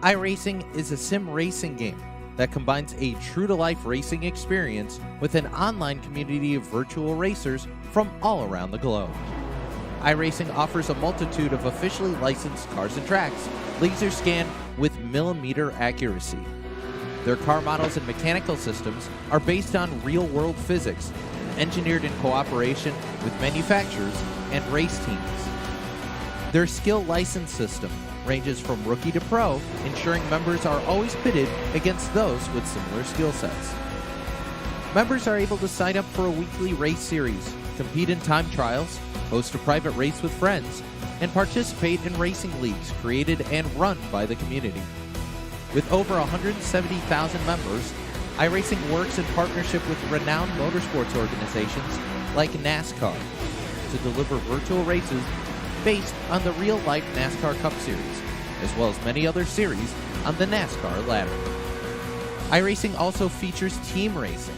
iRacing is a sim racing game that combines a true-to-life racing experience with an online community of virtual racers from all around the globe. iRacing offers a multitude of officially licensed cars and tracks, laser scanned with millimeter accuracy. Their car models and mechanical systems are based on real-world physics, engineered in cooperation with manufacturers and race teams. Their skill license system ranges from rookie to pro, ensuring members are always pitted against those with similar skill sets. Members are able to sign up for a weekly race series, compete in time trials, host a private race with friends, and participate in racing leagues created and run by the community. With over 170,000 members, iRacing works in partnership with renowned motorsports organizations like NASCAR to deliver virtual races based on the real-life NASCAR Cup Series, as well as many other series on the NASCAR ladder. iRacing also features team racing,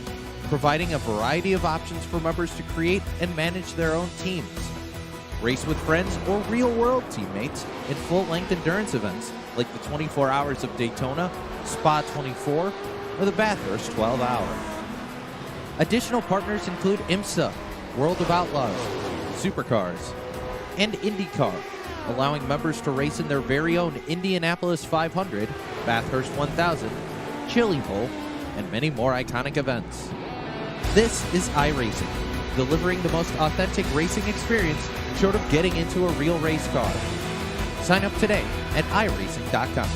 providing a variety of options for members to create and manage their own teams. Race with friends or real-world teammates in full-length endurance events like the 24 Hours of Daytona, Spa 24, or the Bathurst 12 Hour. Additional partners include IMSA, World of Outlaws, Supercars, and IndyCar, allowing members to race in their very own Indianapolis 500, Bathurst 1000, Chili Bowl, and many more iconic events. This is iRacing, delivering the most authentic racing experience short of getting into a real race car. Sign up today at iRacing.com.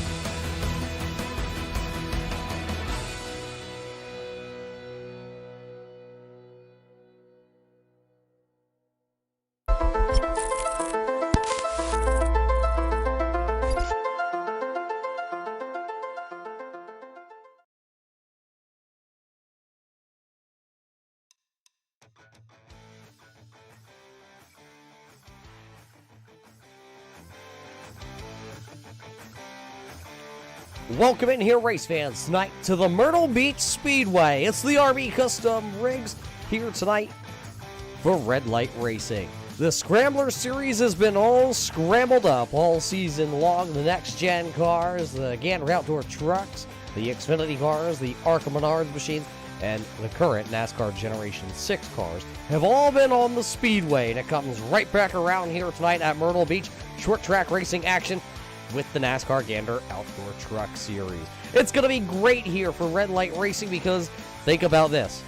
Welcome in here, race fans, tonight to the Myrtle Beach Speedway. It's the RB Custom Rigs here tonight for Red Light Racing. The Scrambler series has been all scrambled up all season long. The next-gen cars, the Gander Outdoor trucks, the Xfinity cars, the Arca Menards machines, and the current NASCAR Generation 6 cars have all been on the Speedway. And it comes right back around here tonight at Myrtle Beach. Short track racing action with the NASCAR Gander Outdoor Truck Series. It's going to be great here for Red Light Racing because think about this.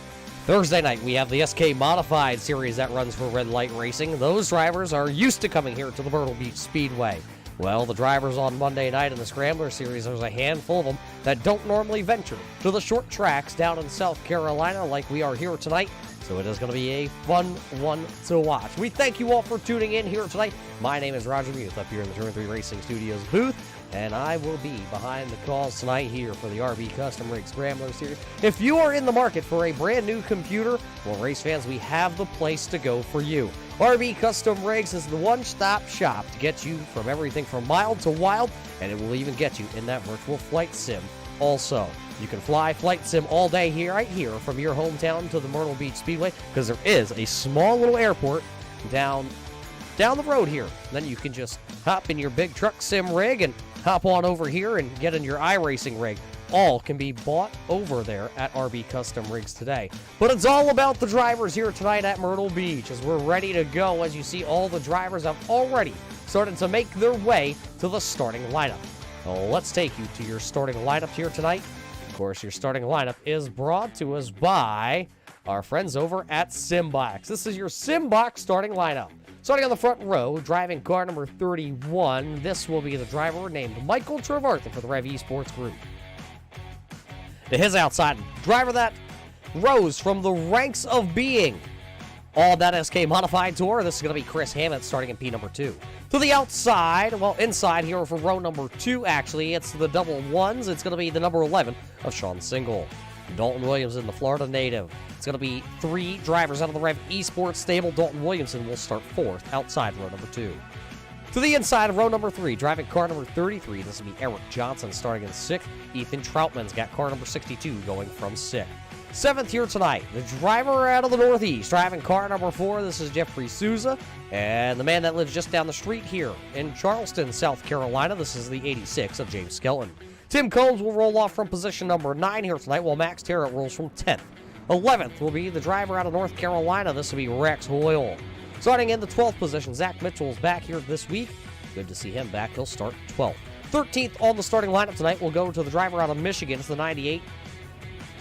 Thursday night, we have the SK Modified Series that runs for Red Light Racing. Those drivers are used to coming here to the Myrtle Beach Speedway. Well, the drivers on Monday night in the Scrambler Series, there's a handful of them that don't normally venture to the short tracks down in South Carolina like we are here tonight. So it is going to be a fun one to watch. We thank you all for tuning in here tonight. My name is Roger Muth up here in the Turn 3 Racing Studios booth, and I will be behind the calls tonight here for the RB Custom Rig Scrambler Series. If you are in the market for a brand new computer, well, race fans, we have the place to go for you. RB Custom Rigs is the one-stop shop to get you from everything from mild to wild, and it will even get you in that virtual flight sim also. You can fly flight sim all day here, right here, from your hometown to the Myrtle Beach Speedway, because there is a small little airport down the road here. Then you can just hop in your big truck sim rig and hop on over here and get in your iRacing rig. All can be bought over there at RB Custom Rigs today. But it's all about the drivers here tonight at Myrtle Beach. As we're ready to go, as you see, all the drivers have already started to make their way to the starting lineup. Well, let's take you to your starting lineup here tonight. Of course, your starting lineup is brought to us by our friends over at Simbox. This is your Simbox starting lineup. Starting on the front row, driving car number 31, this will be the driver named Michael Trevarthen for the Rev Esports Group. To his outside, driver that rose from the ranks of being all that SK Modified Tour, this is going to be Chris Hammett starting in P number 2. To the outside, well, inside here for row number 2, actually, it's the double ones. It's going to be the number 11 of Sean Single. Dalton Williamson, the Florida native. It's going to be 3 drivers out of the Rev Esports stable. Dalton Williamson will start 4th outside row number 2. To the inside of row number 3, driving car number 33, this will be Eric Johnson starting in 6th. Ethan Troutman's got car number 62 going from 6th. 7th here tonight, the driver out of the Northeast, driving car number 4, this is Jeffrey Souza. And the man that lives just down the street here in Charleston, South Carolina, this is the 86 of James Skelton. Tim Combs will roll off from position number 9 here tonight, while Max Terra rolls from 10th. 11th will be the driver out of North Carolina. This will be Rex Hoyle. Starting in the 12th position, Zach Mitchell is back here this week. Good to see him back. He'll start 12th. 13th on the starting lineup tonight will go to the driver out of Michigan. It's the 98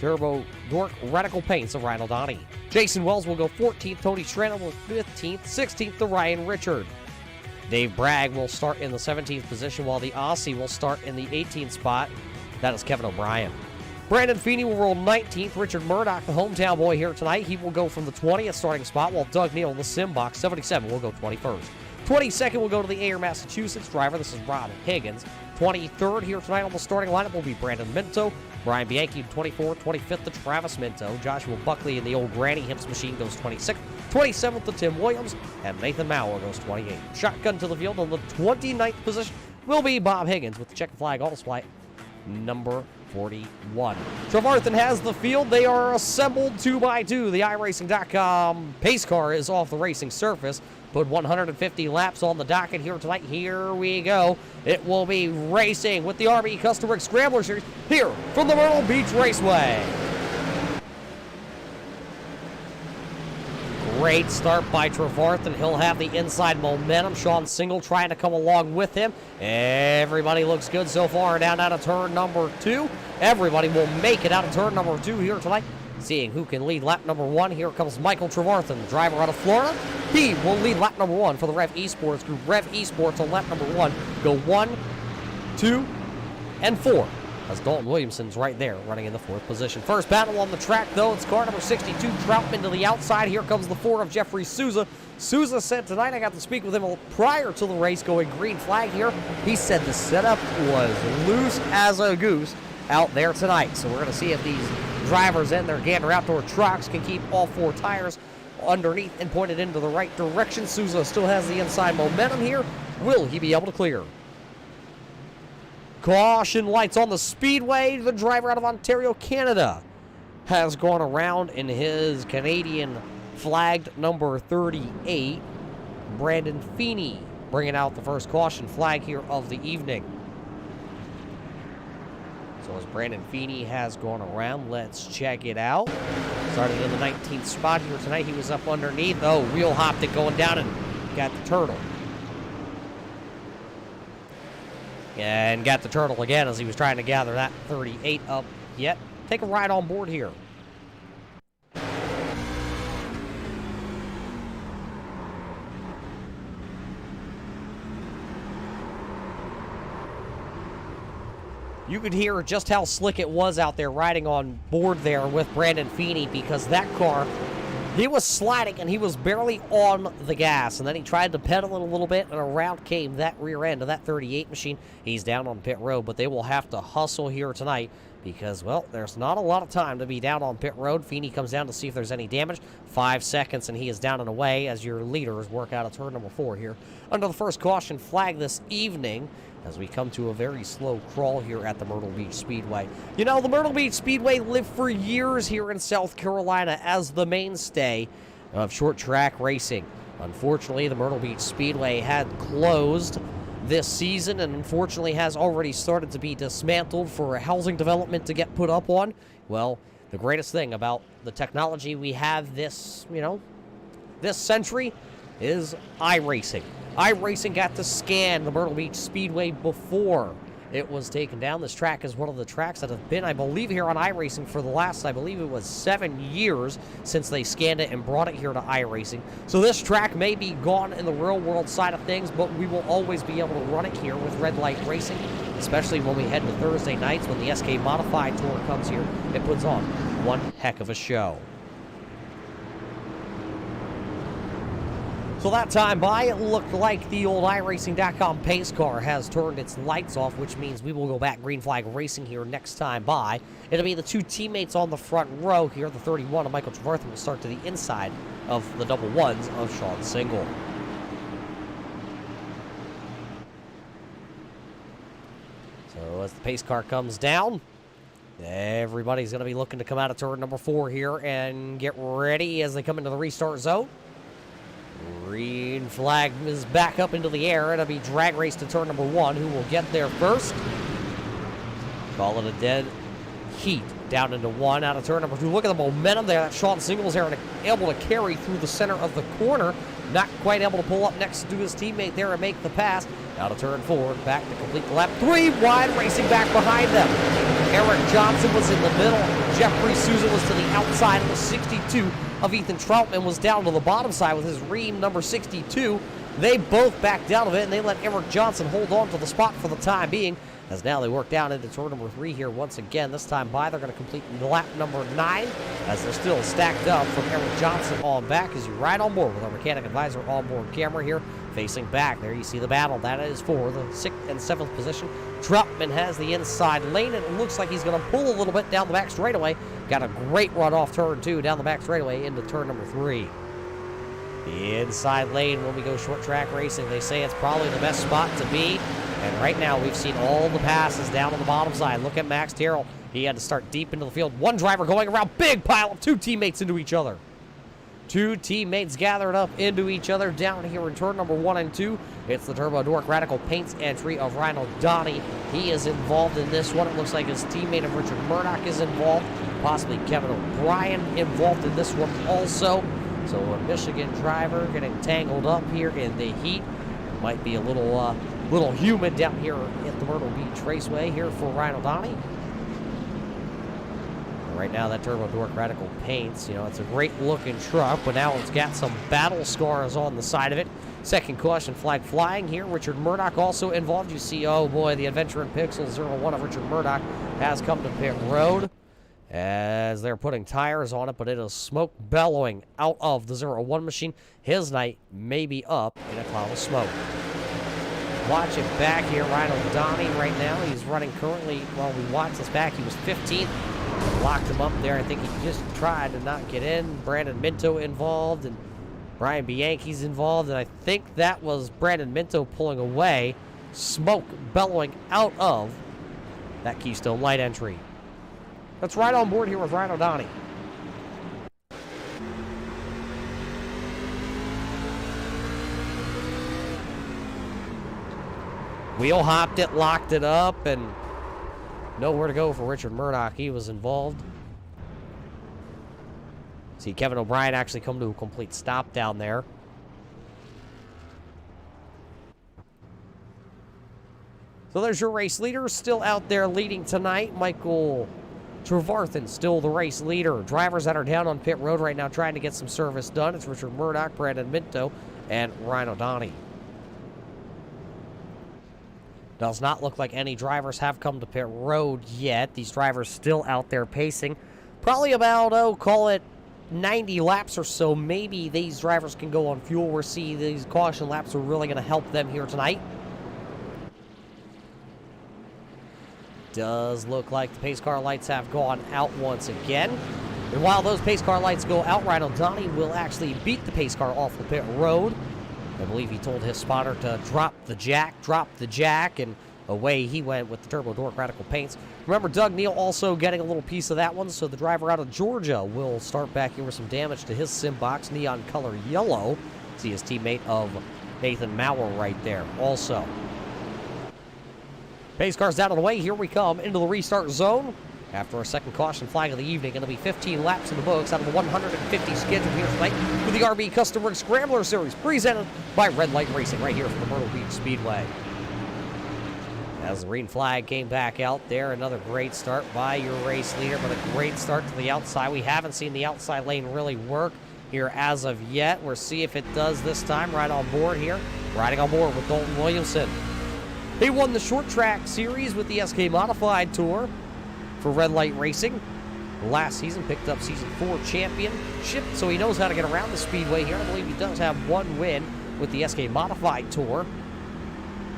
Turbo Dork Radical Paints of Ryan O'Donnell. Jason Wells will go 14th. Tony Strano will 15th. 16th to Ryan Richard. Dave Bragg will start in the 17th position, while the Aussie will start in the 18th spot. That is Kevin O'Brien. Brandon Feeney will roll 19th. Richard Murdoch, the hometown boy here tonight, he will go from the 20th starting spot, while Doug Neal, the Simbox, 77, will go 21st. 22nd will go to the Ayer, Massachusetts driver. This is Rob Higgins. 23rd here tonight on the starting lineup will be Brandon Minto. Brian Bianchi, 24th. 25th to Travis Minto. Joshua Buckley in the old Granny Hips machine goes 26th. 27th to Tim Williams. And Nathan Mauer goes 28th. Shotgun to the field on the 29th position will be Bob Higgins with the checkered flag on display, number 41. Trevarthen has the field. They are assembled 2x2. The iRacing.com pace car is off the racing surface. Put 150 laps on the docket here tonight. Here we go. It will be racing with the RB Custom Rig Scrambler Series here from the Myrtle Beach Raceway. Great start by Trevarthen. He'll have the inside momentum. Sean Single trying to come along with him. Everybody looks good so far down out of turn number 2. Everybody will make it out of turn number 2 here tonight. Seeing who can lead lap number 1, here comes Michael Trevarthen, the driver out of Florida. He will lead lap number 1 for the Rev Esports group. Rev Esports on lap number 1 go 1, 2, and 4. As Dalton Williamson's right there running in the 4th position. First battle on the track, though, it's car number 62, Troutman to the outside. Here comes the 4 of Jeffrey Souza. Souza said tonight, I got to speak with him prior to the race going green flag here. He said the setup was loose as a goose out there tonight. So we're going to see if these drivers and their Gander Outdoor trucks can keep all 4 tires underneath and pointed into the right direction. Souza still has the inside momentum here. Will he be able to clear? Caution lights on the Speedway. The driver out of Ontario, Canada, has gone around in his Canadian flagged number 38. Brandon Feeney bringing out the first caution flag here of the evening. So as Brandon Feeney has gone around, let's check it out. Starting in the 19th spot here tonight, he was up underneath. Oh, wheel hopped it going down and got the turtle. And got the turtle again as he was trying to gather that 38 up yet. Take a ride on board here. You could hear just how slick it was out there riding on board there with Brandon Feeney, because that car, he was sliding and he was barely on the gas, and then he tried to pedal it a little bit, and around came that rear end of that 38 machine. He's down on pit road, but they will have to hustle here tonight because, well, there's not a lot of time to be down on pit road. Feeney comes down to see if there's any damage. 5 seconds, and he is down and away as your leaders work out of turn number 4 here. Under the first caution flag this evening, as we come to a very slow crawl here at the Myrtle Beach Speedway. You know, the Myrtle Beach Speedway lived for years here in South Carolina as the mainstay of short track racing. Unfortunately, the Myrtle Beach Speedway had closed this season and unfortunately has already started to be dismantled for a housing development to get put up on. Well, the greatest thing about the technology we have this century is iRacing. iRacing got to scan the Myrtle Beach Speedway before it was taken down. This track is one of the tracks that have been, I believe, here on iRacing for the last, I believe it was 7 years since they scanned it and brought it here to iRacing. So this track may be gone in the real world side of things, but we will always be able to run it here with Red Light Racing, especially when we head to Thursday nights when the SK Modified Tour comes here. It puts on one heck of a show. So that time by, it looked like the old iRacing.com pace car has turned its lights off, which means we will go back green flag racing here next time by. It'll be the 2 teammates on the front row here. The 31 of Michael Trevarthen will start to the inside of the double ones of Sean Single. So as the pace car comes down, everybody's going to be looking to come out of turn number 4 here and get ready as they come into the restart zone. Green flag is back up into the air. It'll be drag race to turn number 1. Who will get there first? Call it a dead heat. Down into one, out of turn number 2. Look at the momentum there. That Sean Singles there and able to carry through the center of the corner. Not quite able to pull up next to his teammate there and make the pass. Out of turn 4, back to complete the lap. 3 wide, racing back behind them. Eric Johnson was in the middle. Jeffrey Souza was to the outside of the 62 of Ethan Troutman was down to the bottom side with his ream number 62. They both backed out of it, and they let Eric Johnson hold on to the spot for the time being, as now they work down into turn number 3 here once again. This time by, they're going to complete lap number 9, as they're still stacked up from Eric Johnson on back as you ride on board with our mechanic advisor onboard camera here, facing back. There you see the battle. That is for the 6th and 7th position. Troutman has the inside lane, and it looks like he's going to pull a little bit down the back straightaway. Got a great run off turn 2 down the back straightaway into turn number 3. The inside lane, when we go short track racing, they say it's probably the best spot to be. And right now, we've seen all the passes down on the bottom side. Look at Max Terrell. He had to start deep into the field. One driver going around, big pile of 2 teammates into each other. 2 teammates gathered up into each other down here in turn number 1 and 2. It's the Turbo Dork Radical Paints entry of Rhino Donnie. He is involved in this one. It looks like his teammate of Richard Murdoch is involved. Possibly Kevin O'Brien involved in this one also. So a Michigan driver getting tangled up here in the heat. Might be a little humid down here at the Myrtle Beach Raceway here for Rhino Donnie. Right now, that Turbo Dork Radical Paints, it's a great looking truck, but now it's got some battle scars on the side of it. Second caution flag flying here. Richard Murdoch also involved. You see, oh boy, the Adventure in Pixels 01 of Richard Murdoch has come to pit road as they're putting tires on it, but it is smoke bellowing out of the 01 machine. His night may be up in a cloud of smoke. Watch it back here, Rhino Donnie right now. He's running currently, while we watch this back, he was 15th. Locked him up there. I think he just tried to not get in. Brandon Minto involved, and Brian Bianchi's involved, and I think that was Brandon Minto pulling away. Smoke bellowing out of that Keystone Light entry. Let's ride on board here with Rhino Donnie. Wheel hopped it, locked it up, and nowhere to go for Richard Murdoch. He was involved. See Kevin O'Brien actually come to a complete stop down there. So there's your race leader, still out there leading tonight. Michael Trevarthen, still the race leader. Drivers that are down on pit road right now trying to get some service done. It's Richard Murdoch, Brandon Minto, and Rhino Donnie. Does not look like any drivers have come to pit road yet. These drivers still out there pacing. Probably about, call it 90 laps or so. Maybe these drivers can go on fuel. We'll see these caution laps are really going to help them here tonight. Does look like the pace car lights have gone out once again. And while those pace car lights go out, Rhino Donnie will actually beat the pace car off the pit road. I believe he told his spotter to drop the jack, and away he went with the Turbo Dork Radical Paints. Remember, Doug Neal also getting a little piece of that one, so the driver out of Georgia will start back here with some damage to his sim box, neon color yellow. See his teammate of Nathan Maurer right there also. Pace cars out of the way. Here we come into the restart zone. After our second caution flag of the evening, going to be 15 laps in the books out of the 150 scheduled here tonight for the RB Custom Rig Scrambler Series, presented by Red Light Racing right here from the Myrtle Beach Speedway. As the green flag came back out there, another great start by your race leader, but a great start to the outside. We haven't seen the outside lane really work here as of yet. We'll see if it does this time. Right on board here, riding on board with Dalton Williamson. He won the short track series with the SK Modified Tour for Red Light Racing. Last season picked up Season 4 championship, so he knows how to get around the Speedway here. I believe he does have one win with the SK Modified Tour.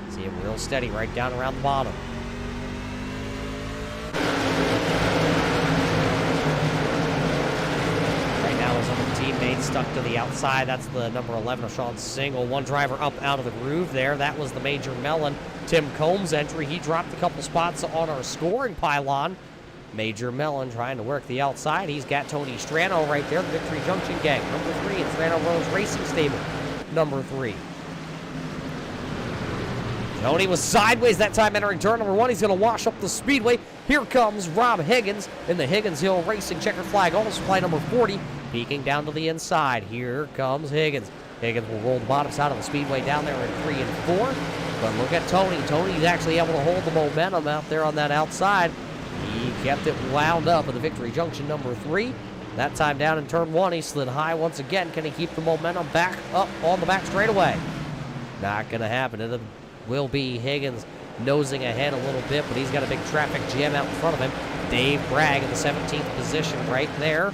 See him real steady right down around the bottom. Right now his other teammate stuck to the outside. That's the number 11 of Sean Single. One driver up out of the groove there. That was the Major Mellon Tim Combs entry. He dropped a couple spots on our scoring pylon. Major Mellon trying to work the outside. He's got Tony Strano right there, the Victory Junction gang, number 3, and Strano Rose Racing Stable, number 3. Tony was sideways that time entering turn number 1. He's going to wash up the speedway. Here comes Rob Higgins in the Higgins Hill Racing checkered flag. On supply number 40, peeking down to the inside. Here comes Higgins. Higgins will roll the bottom side of the speedway down there in 3 and 4. But look at Tony. Tony's actually able to hold the momentum out there on that outside. He kept it wound up at the victory junction number 3. That time down in turn 1, he slid high once again. Can he keep the momentum back up on the back straightaway? Not going to happen. It will be Higgins nosing ahead a little bit, but he's got a big traffic jam out in front of him. Dave Bragg in the 17th position right there.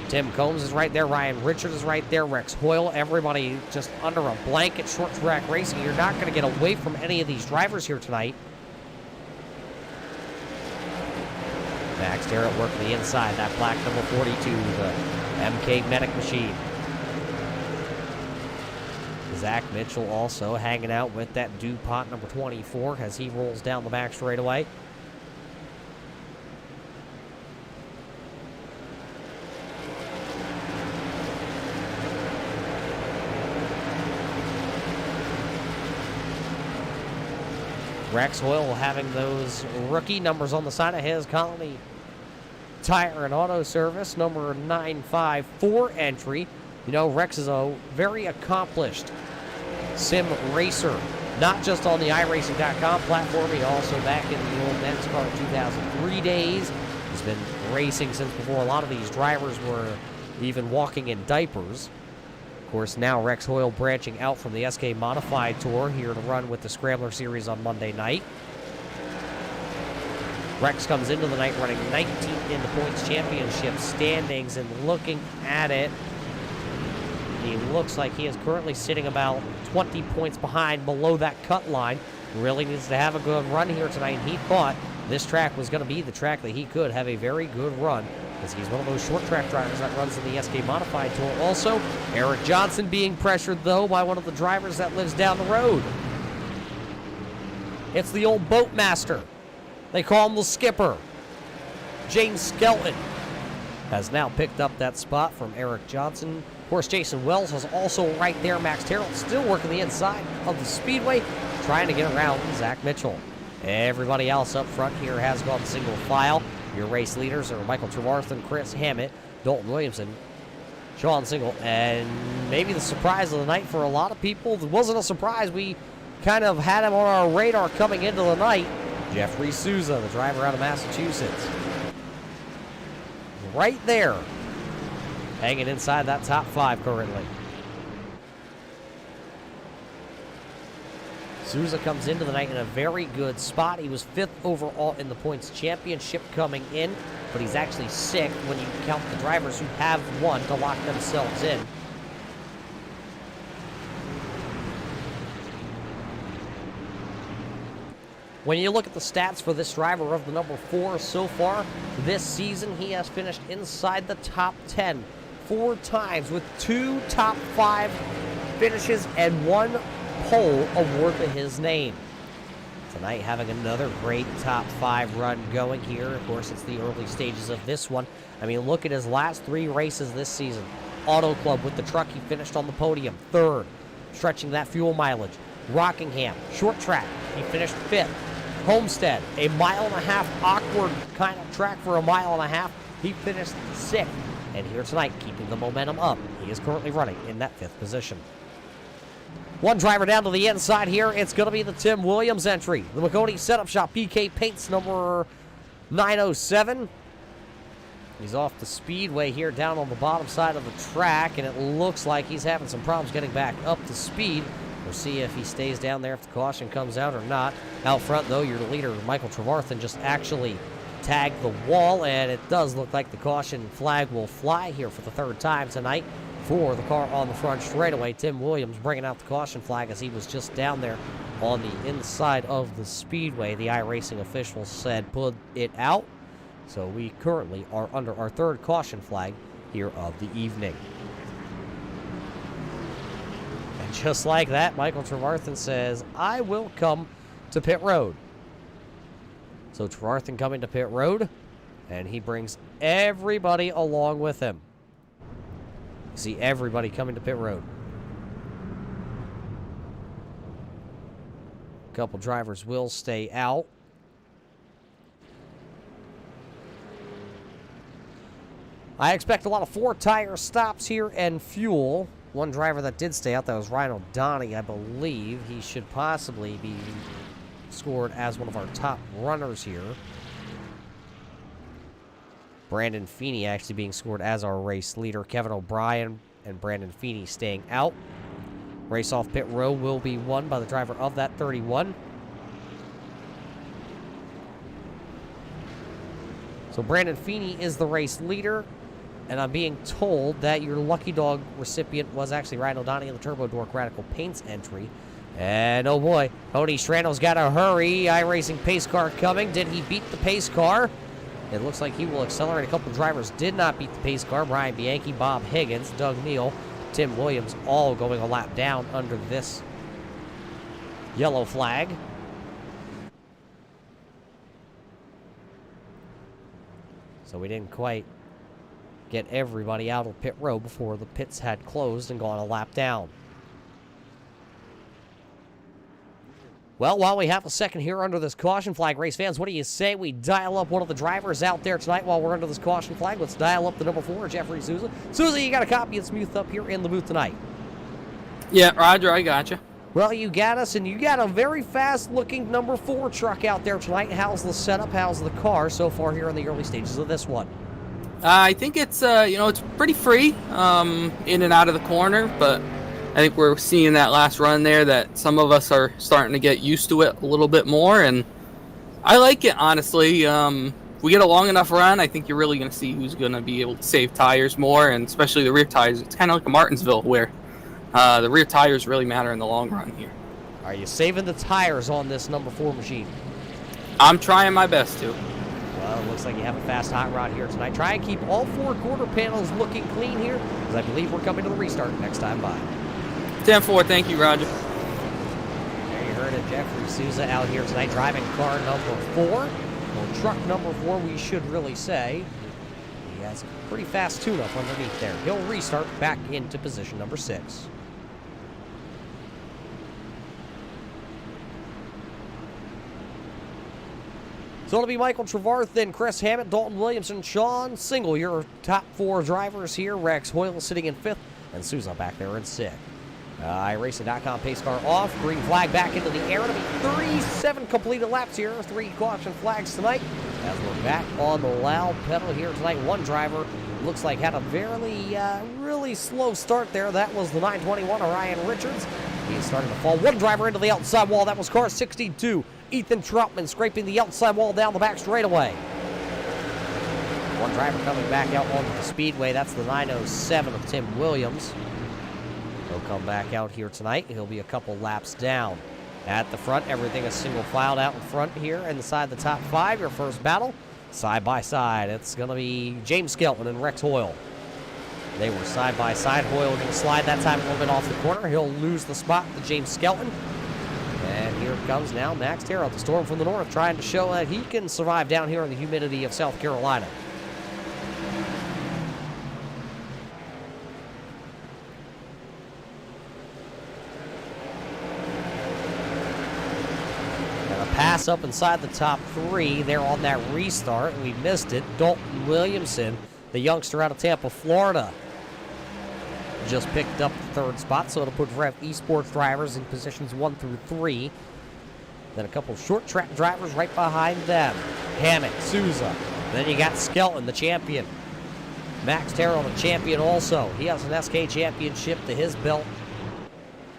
Tim Combs is right there. Ryan Richards is right there. Rex Hoyle. Everybody just under a blanket short track racing. You're not going to get away from any of these drivers here tonight. Max Terrell working the inside. That black number 42, the MK Medic machine. Zach Mitchell also hanging out with that DuPont number 24 as he rolls down the back straightaway. Rex Hoyle having those rookie numbers on the side of his Colony Tire and Auto Service, number 954 entry. You know, Rex is a very accomplished sim racer, not just on the iRacing.com platform. He also back in the old NASCAR 2003 days. He's been racing since before a lot of these drivers were even walking in diapers. Of course, now Rex Hoyle branching out from the SK Modified Tour here to run with the Scrambler Series on Monday night. Rex comes into the night running 19th in the points championship standings, and looking at it, he looks like he is currently sitting about 20 points behind below that cut line. Really needs to have a good run here tonight, and he thought this track was going to be the track that he could have a very good run, because he's one of those short track drivers that runs in the SK Modified Tour. Also, Eric Johnson being pressured, though, by one of the drivers that lives down the road. It's the old boat master. They call him the skipper. James Skelton has now picked up that spot from Eric Johnson. Of course, Jason Wells was also right there. Max Terrell still working the inside of the speedway, trying to get around Zach Mitchell. Everybody else up front here has gone single file. Your race leaders are Michael Trevarthen, Chris Hammett, Dalton Williamson, Sean Single, and maybe the surprise of the night for a lot of people. It wasn't a surprise. We kind of had him on our radar coming into the night. Jeffrey Souza, the driver out of Massachusetts. Right there, hanging inside that top 5 currently. Souza comes into the night in a very good spot. He was 5th overall in the points championship coming in, but he's actually 6th when you count the drivers who have won to lock themselves in. When you look at the stats for this driver of the number 4 so far this season, he has finished inside the top 10 4 times with 2 top 5 finishes and 1 pole award to his name. Tonight having another great top 5 run going here. Of course, it's the early stages of this one. I mean, look at his last 3 races this season. Auto Club with the truck, he finished on the podium, 3rd, stretching that fuel mileage. Rockingham, short track, he finished 5th. Homestead, a 1.5 mile awkward kind of track for a 1.5 mile. He finished 6th. And here tonight, keeping the momentum up, he is currently running in that 5th position. One driver down to the inside here. It's going to be the Tim Williams entry. The McConey Setup Shop PK Paints number 907. He's off the speedway here down on the bottom side of the track, and it looks like he's having some problems getting back up to speed. We'll see if he stays down there, if the caution comes out or not. Out front, though, your leader, Michael Trevarthen, just actually tagged the wall, and it does look like the caution flag will fly here for the 3rd time tonight for the car on the front straightaway. Tim Williams bringing out the caution flag as he was just down there on the inside of the speedway. The iRacing officials said put it out, so we currently are under our 3rd caution flag here of the evening. Just like that, Michael Trevarthen says, I will come to pit road. So Trevarthen coming to pit road, and he brings everybody along with him. You see everybody coming to pit road. A couple drivers will stay out. I expect a lot of 4-tire stops here and fuel. One driver that did stay out, that was Ryan O'Donnell, I believe. He should possibly be scored as one of our top runners here. Brandon Feeney actually being scored as our race leader. Kevin O'Brien and Brandon Feeney staying out. Race off pit row will be won by the driver of that 31. So Brandon Feeney is the race leader. And I'm being told that your Lucky Dog recipient was actually Ryan O'Donnell in the Turbo Dork Radical Paints entry. And oh boy, Tony Strano's got to hurry. iRacing pace car coming. Did he beat the pace car? It looks like he will accelerate. A couple drivers did not beat the pace car. Brian Bianchi, Bob Higgins, Doug Neal, Tim Williams, all going a lap down under this yellow flag. So we didn't quite get everybody out of pit row before the pits had closed and gone a lap down. Well, while we have a second here under this caution flag, race fans, what do you say we dial up one of the drivers out there tonight while we're under this caution flag? Let's dial up the number 4, Jeffrey Souza. Souza, you got a copy of Smooth up here in the booth tonight. Yeah, Roger, I got you. Well, you got us, and you got a very fast-looking number 4 truck out there tonight. How's the setup? How's the car so far here in the early stages of this one? I think it's, it's pretty free in and out of the corner, but I think we're seeing that last run there that some of us are starting to get used to it a little bit more, and I like it, honestly. If we get a long enough run, I think you're really going to see who's going to be able to save tires more, and especially the rear tires. It's kind of like a Martinsville where the rear tires really matter in the long run here. Are you saving the tires on this number 4 machine? I'm trying my best to. Well, it looks like you have a fast hot rod here tonight. Try and keep all 4 quarter panels looking clean here, because I believe we're coming to the restart next time by. 10-4, thank you, Roger. There you heard it, Jeffrey Souza out here tonight driving car number 4, or truck number 4, we should really say. He has a pretty fast tune-up underneath there. He'll restart back into position number 6. So it'll be Michael Trevarthen, Chris Hammett, Dalton Williamson, Sean Single, your top 4 drivers here. Rex Hoyle sitting in 5th, and Souza back there in 6th. iRacing.com pace car off. Green flag back into the air. It'll be 37 completed laps here. 3 caution flags tonight. As we're back on the loud pedal here tonight. One driver looks like had a really slow start there. That was the 921, Orion Richards. He's starting to fall. One driver into the outside wall. That was car 62. Ethan Troutman scraping the outside wall down the back straightaway. One driver coming back out onto the speedway. That's the 907 of Tim Williams. He'll come back out here tonight. He'll be a couple laps down. At the front, everything is single filed out in front here inside the top 5. Your first battle, side by side. It's going to be James Skelton and Rex Hoyle. They were side by side. Hoyle going to slide that time a little bit off the corner. He'll lose the spot to James Skelton. And here comes now Max Terrell, the storm from the north, trying to show that he can survive down here in the humidity of South Carolina. Pass up inside the top 3 there on that restart. We missed it. Dalton Williamson, the youngster out of Tampa, Florida, just picked up the 3rd spot, so it'll put Rev Esports drivers in positions 1 through 3. Then a couple short track drivers right behind them. Hammett, Souza. Then you got Skelton, the champion. Max Terrell, the champion also. He has an SK championship to his belt.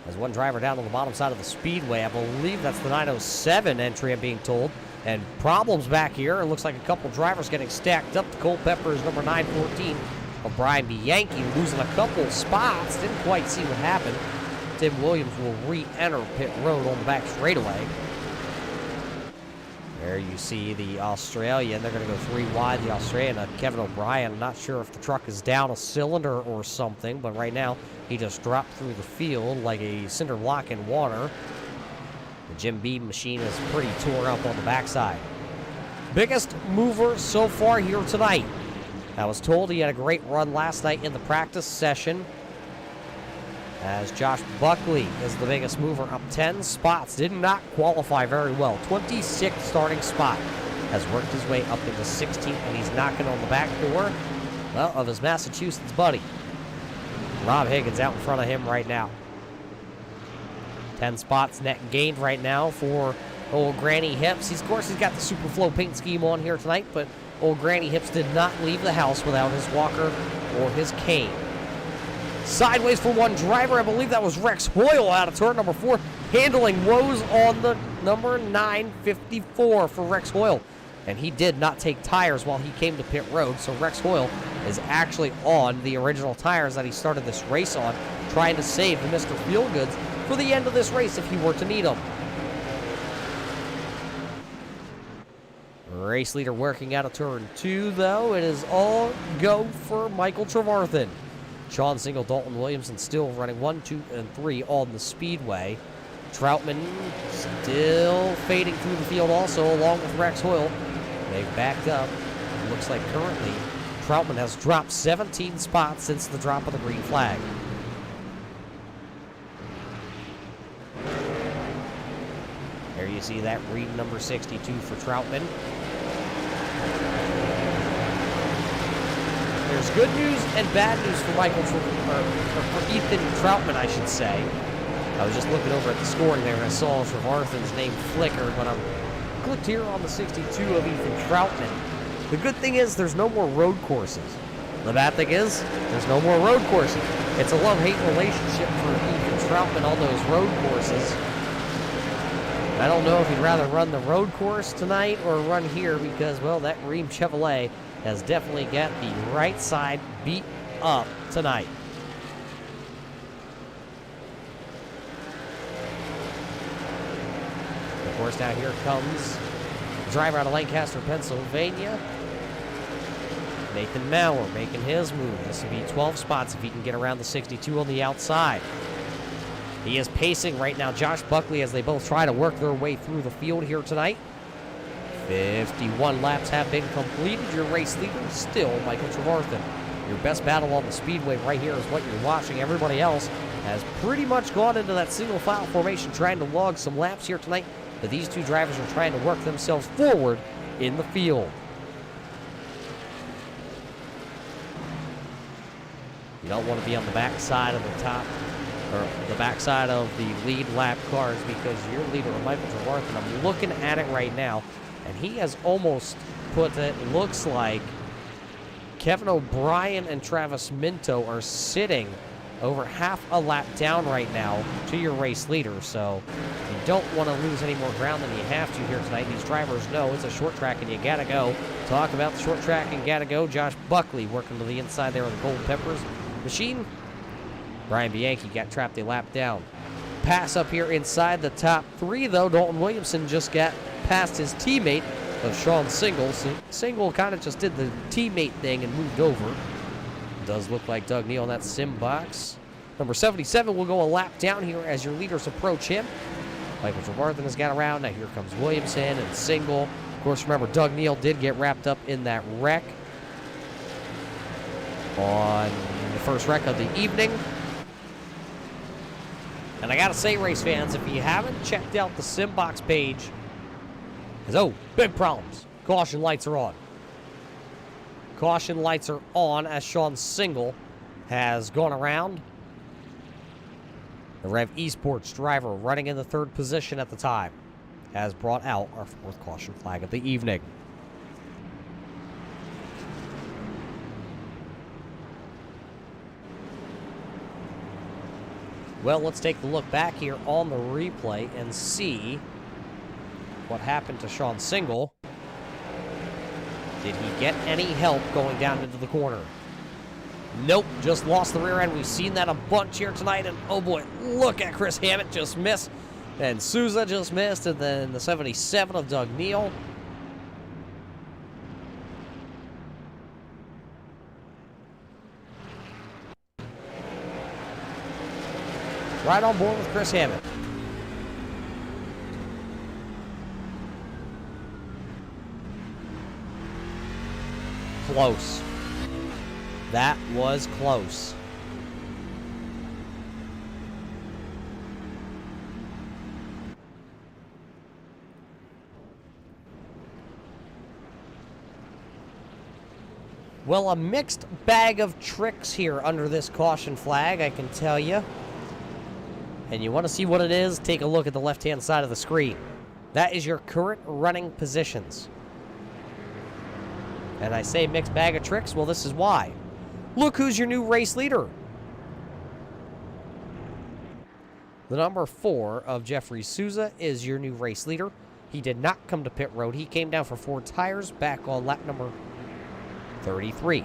There's one driver down on the bottom side of the speedway. I believe that's the 907 entry, I'm being told. And problems back here. It looks like a couple drivers getting stacked up. The Culpeppers, number 914 of Brian Bianchi, losing a couple spots. Didn't quite see what happened. Tim Williams will re-enter pit road on the back straightaway. There you see the Australian. They're going to go 3 wide. The Australian, Kevin O'Brien. I'm not sure if the truck is down a cylinder or something, but right now he just dropped through the field like a cinder block in water. The Jim Beam machine is pretty tore up on the backside. Biggest mover so far here tonight. I was told he had a great run last night in the practice session. as Josh Buckley is the biggest mover, up 10 spots. Did not qualify very well. 26th starting spot. Has worked his way up into 16th, and he's knocking on the back door, well, of his Massachusetts buddy. Rob Higgins out in front of him right now. 10 spots net gained right now for old Granny Hips. Of course, he's got the Superflow paint scheme on here tonight, but old Granny Hips did not leave the house without his walker or his cane. Sideways for one driver. I believe that was Rex Hoyle out of turn number 4, handling woes on the number 954 for Rex Hoyle. And he did not take tires while he came to pit road, so Rex Hoyle is actually on the original tires that he started this race on, trying to save the Mr. Feelgoods for the end of this race if he were to need them. Race leader working out of turn 2, though. It is all go for Michael Trevarthen. Sean Single, Dalton Williamson still running 1, 2, and 3 on the Speedway. Troutman still fading through the field also, along with Rex Hoyle. They've backed up. It looks like currently Troutman has dropped 17 spots since the drop of the green flag. There you see that read number 62 for Troutman. There's good news and bad news for for Ethan Troutman, I should say. I was just looking over at the scoring there and I saw Trevarthen's name flicker, but I'm clicked here on the 62 of Ethan Troutman. The good thing is there's no more road courses. The bad thing is there's no more road courses. It's a love-hate relationship for Ethan Troutman on those road courses. I don't know if he'd rather run the road course tonight or run here because, well, that Ream Chevrolet has definitely got the right side beat up tonight. Of course, now here comes the driver out of Lancaster, Pennsylvania. Nathan Maurer making his move. This will be 12 spots if he can get around the 62 on the outside. He is pacing right now Josh Buckley as they both try to work their way through the field here tonight. 51 laps have been completed. Your race leader is still Michael Trevarthen. Your best battle on the Speedway right here is what you're watching. Everybody else has pretty much gone into that single file formation trying to log some laps here tonight, but these two drivers are trying to work themselves forward in the field. You don't want to be on the backside of the top, or the backside of the lead lap cars, because your leader, Michael Trevarthen, I'm looking at it right now, and he has almost put it, looks like Kevin O'Brien and Travis Minto are sitting over half a lap down right now to your race leader, so you don't want to lose any more ground than you have to here tonight. These drivers know it's a short track and you gotta go. Talk about the short track and gotta go. Josh Buckley working to the inside there with the Gold Peppers machine. Brian Bianchi got trapped a lap down. Pass up here inside the top 3, though. Dalton Williamson just got past his teammate of Sean Single. Single kind of just did the teammate thing and moved over. It does look like Doug Neal in that sim box. Number 77 will go a lap down here as your leaders approach him. Michael Trevarthen has got around. Now here comes Williamson and Single. Of course, remember, Doug Neal did get wrapped up in that wreck on the first wreck of the evening. And I gotta say, race fans, if you haven't checked out the Simbox page, oh, big problems. Caution lights are on. Caution lights are on as Sean Single has gone around. The Rev Esports driver running in the 3rd position at the time has brought out our 4th caution flag of the evening. Well, let's take a look back here on the replay and see what happened to Sean Single. Did he get any help going down into the corner? Nope, just lost the rear end. We've seen that a bunch here tonight, and oh boy, look at Chris Hammett just missed, and Souza just missed, and then the 77 of Doug Neal. Right on board with Chris Hammett. Close. That was close. Well, a mixed bag of tricks here under this caution flag, I can tell you. And you want to see what it is, take a look at the left-hand side of the screen. That is your current running positions. And I say mixed bag of tricks, well, this is why. Look who's your new race leader. The number 4 of Jeffrey Souza is your new race leader. He did not come to pit road. He came down for 4 tires back on lap number 33.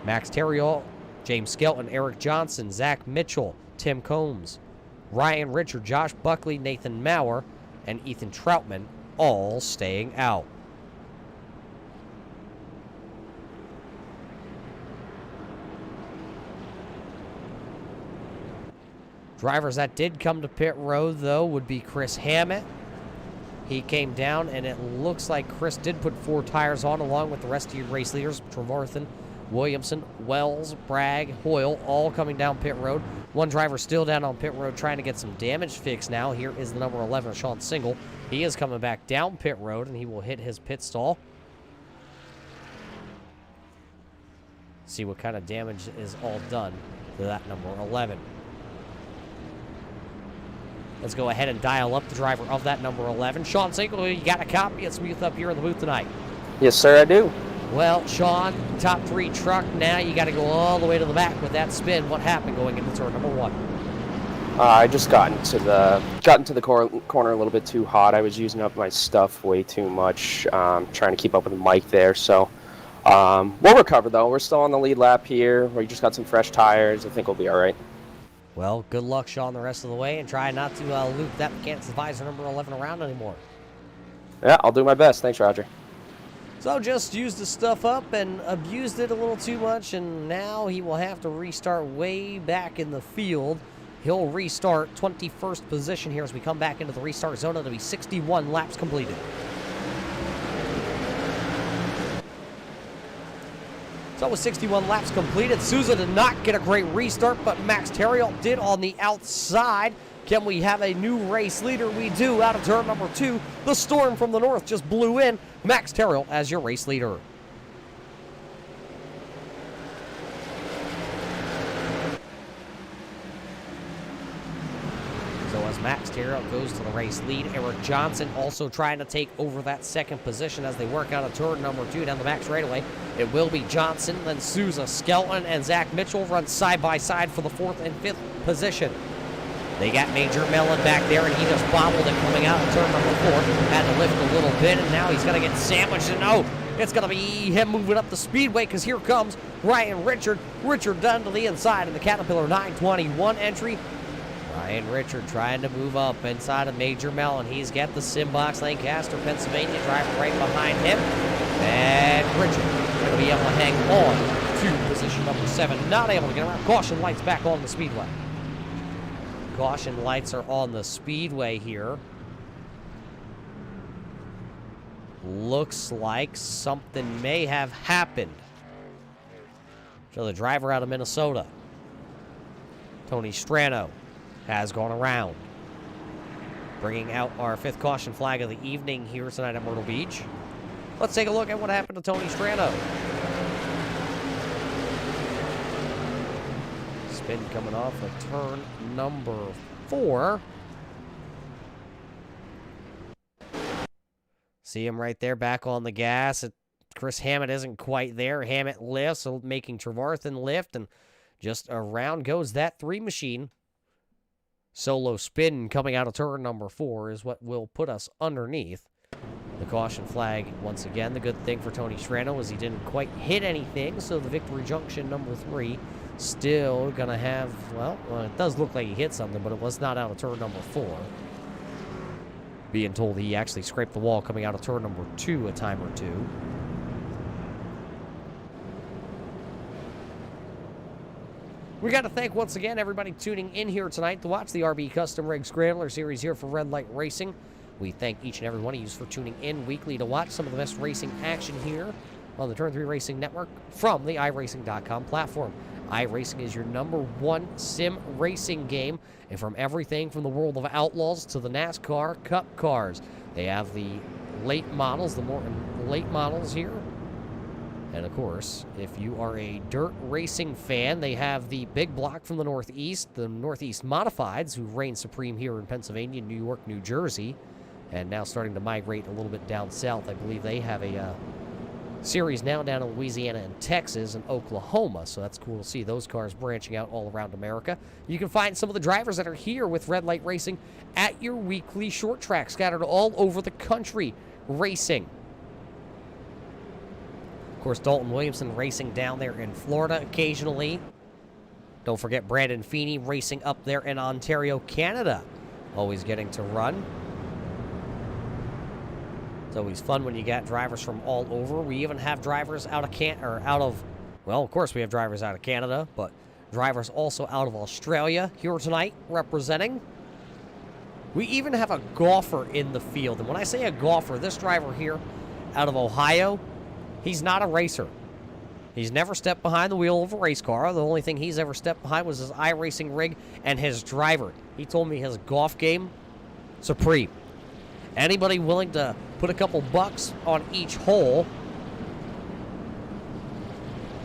Max Terriol, James Skelton, Eric Johnson, Zach Mitchell, Tim Combs, Ryan Richard, Josh Buckley, Nathan Maurer, and Ethan Troutman all staying out. Drivers that did come to pit road, though, would be Chris Hammett. He came down, and it looks like Chris did put 4 tires on, along with the rest of your race leaders, Trevarthen, Williamson, Wells, Bragg, Hoyle, all coming down pit road. One driver still down on pit road trying to get some damage fixed now. Here is the number 11, Sean Single. He is coming back down pit road, and he will hit his pit stall. See what kind of damage is all done to that number 11. Let's go ahead and dial up the driver of that number 11. Sean Single, you got a copy of Smooth up here in the booth tonight. Yes, sir, I do. Well, Sean, top 3 truck. Now you got to go all the way to the back with that spin. What happened going into turn number 1? I just got into the corner a little bit too hot. I was using up my stuff way too much, trying to keep up with the mic there. So we'll recover, though. We're still on the lead lap here. We just got some fresh tires. I think we'll be all right. Well, good luck, Sean, the rest of the way, and try not to loop that mechanic's advisor number 11 around anymore. Yeah, I'll do my best. Thanks, Roger. So just used the stuff up and abused it a little too much, and now he will have to restart way back in the field. He'll restart 21st position here as we come back into the restart zone. It'll be 61 laps completed. So with 61 laps completed, Souza did not get a great restart, but Max Terriol did on the outside. Can we have a new race leader? We do. Out of turn number 2, the storm from the north just blew in. Max Terriol as your race leader. So as Max Terriol goes to the race lead, Eric Johnson also trying to take over that second position as they work out of turn number 2 down the back straightaway. It will be Johnson, then Souza, Skelton, and Zach Mitchell run side by side for the 4th and 5th position. They got Major Mellon back there, and he just bobbled it coming out of turn number 4. Had to lift a little bit, and now he's going to get sandwiched. And oh, it's going to be him moving up the speedway because here comes Ryan Richard. Richard done to the inside in the Caterpillar 921 entry. Ryan Richard trying to move up inside of Major Mellon. He's got the Simbox Lancaster, Pennsylvania driver right behind him. And Richard going to be able to hang on to position number 7. Not able to get around. Caution lights back on the speedway. Caution lights are on the speedway here. Looks like something may have happened. So the driver out of Minnesota, Tony Strano, has gone around. Bringing out our 5th caution flag of the evening here tonight at Myrtle Beach. Let's take a look at what happened to Tony Strano. Spin coming off of turn number 4. See him right there back on the gas. Chris Hammett isn't quite there. Hammett lifts, so making Trevarthen lift, and just around goes that 3 machine. Solo spin coming out of turn number 4 is what will put us underneath the caution flag once again. The good thing for Tony Strano is he didn't quite hit anything, so the victory junction number 3 still going to have, well, it does look like he hit something, but it was not out of turn number 4. Being told he actually scraped the wall coming out of turn number 2 a time or 2. We got to thank once again everybody tuning in here tonight to watch the RB Custom Rig Scrambler series here for Red Light Racing. We thank each and every one of you for tuning in weekly to watch some of the best racing action here on the Turn 3 Racing Network from the iRacing.com platform. iRacing is your #1 sim racing game, and from everything from the world of Outlaws to the NASCAR Cup cars. They have the late models, the more late models here, And, of course, if you are a dirt racing fan, they have the big block from the Northeast, the Northeast Modifieds, who reign supreme here in Pennsylvania, New York, New Jersey, and now starting to migrate a little bit down south. I believe they have a series now down in Louisiana and Texas and Oklahoma, so that's cool to see those cars branching out all around America. You can find some of the drivers that are here with Red Light Racing at your weekly short track, scattered all over the country racing. Of course, Dalton Williamson racing down there in Florida occasionally. Don't forget Brandon Feeney racing up there in Ontario, Canada. Always getting to run. It's always fun when you got drivers from all over. We even have drivers out of well, of course we have drivers out of Canada, but drivers also out of Australia here tonight representing. We even have a golfer in the field. And when I say a golfer, this driver here out of Ohio, he's not a racer. He's never stepped behind the wheel of a race car. The only thing he's ever stepped behind was his iRacing rig and his driver. He told me his golf game, supreme. Anybody willing to put a couple bucks on each hole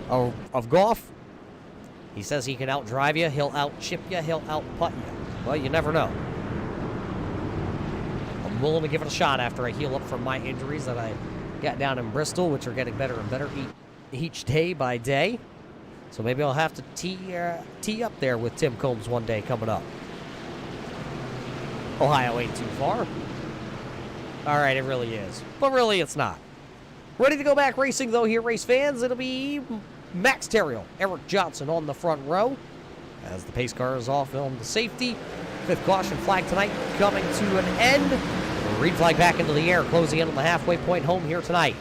of golf, he says he can outdrive you, he'll out-chip you, he'll out-putt you. Well, you never know. I'm willing to give it a shot after I heal up from my injuries that I got down in Bristol, which are getting better and better each day by day. So maybe I'll have to tee up there with Tim Combs one day coming up. Ohio ain't too far. All right, it really is. But really, it's not. Ready to go back racing, though, here, race fans. It'll be Max Terrill, Eric Johnson on the front row as the pace car is off on the safety. Fifth caution flag tonight coming to an end. The reed flag back into the air, closing in on the halfway point home here tonight.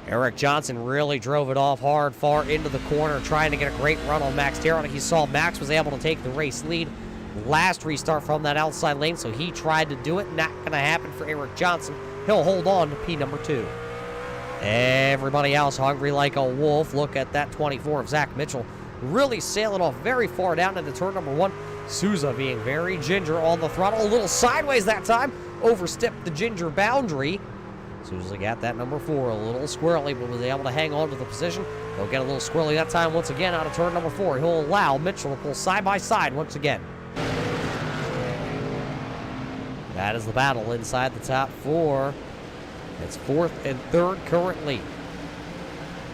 Eric Johnson really drove it off hard, far into the corner, trying to get a great run on Max Terrill. He saw Max was able to take the race lead last restart from that outside lane, so he tried to do it. Not going to happen for Eric Johnson. He'll hold on to P number 2. Everybody else hungry like a wolf. Look at that 24 of Zach Mitchell really sailing off very far down into turn number 1. Souza being very ginger on the throttle. A little sideways that time. Overstepped the ginger boundary. Souza got that number 4 a little squirrely, but was able to hang on to the position. He'll get a little squirrely that time once again out of turn number 4. He'll allow Mitchell to pull side by side once again. That is the battle inside the top 4. It's 4th and 3rd currently.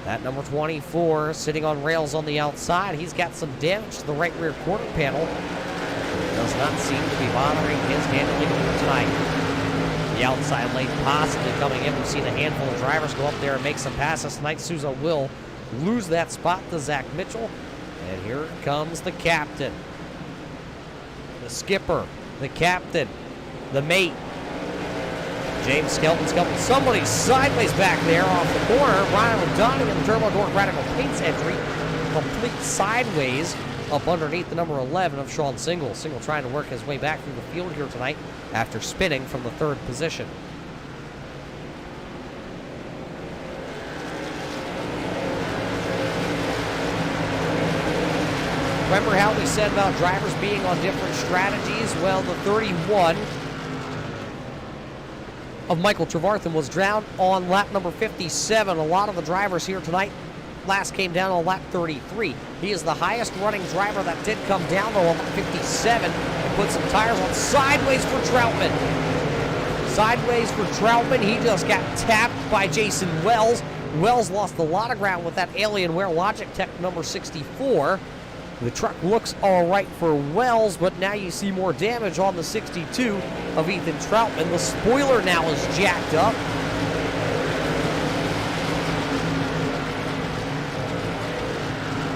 That number 24 sitting on rails on the outside. He's got some damage to the right rear quarter panel. It does not seem to be bothering his handling here tonight. The outside lane possibly coming in. We've seen a handful of drivers go up there and make some passes tonight. Souza will lose that spot to Zach Mitchell. And here comes the captain. The skipper. The captain. The mate. James Skelton. Somebody sideways back there off the corner. Ryan O'Donnell in the Turbo Dork Radical Paints entry. Complete sideways up underneath the number 11 of Sean Single. Single trying to work his way back through the field here tonight after spinning from the 3rd position. Remember how we said about drivers being on different strategies? Well, the 31 of Michael Trevarthen was down on lap number 57. A lot of the drivers here tonight last came down on lap 33. He is the highest running driver that did come down though on lap 57 and put some tires on. Sideways for Troutman. Sideways for Troutman. He just got tapped by Jason Wells. Wells lost a lot of ground with that Alienware Logitech number 64. The truck looks all right for Wells, but now you see more damage on the 62 of Ethan Troutman. The spoiler now is jacked up.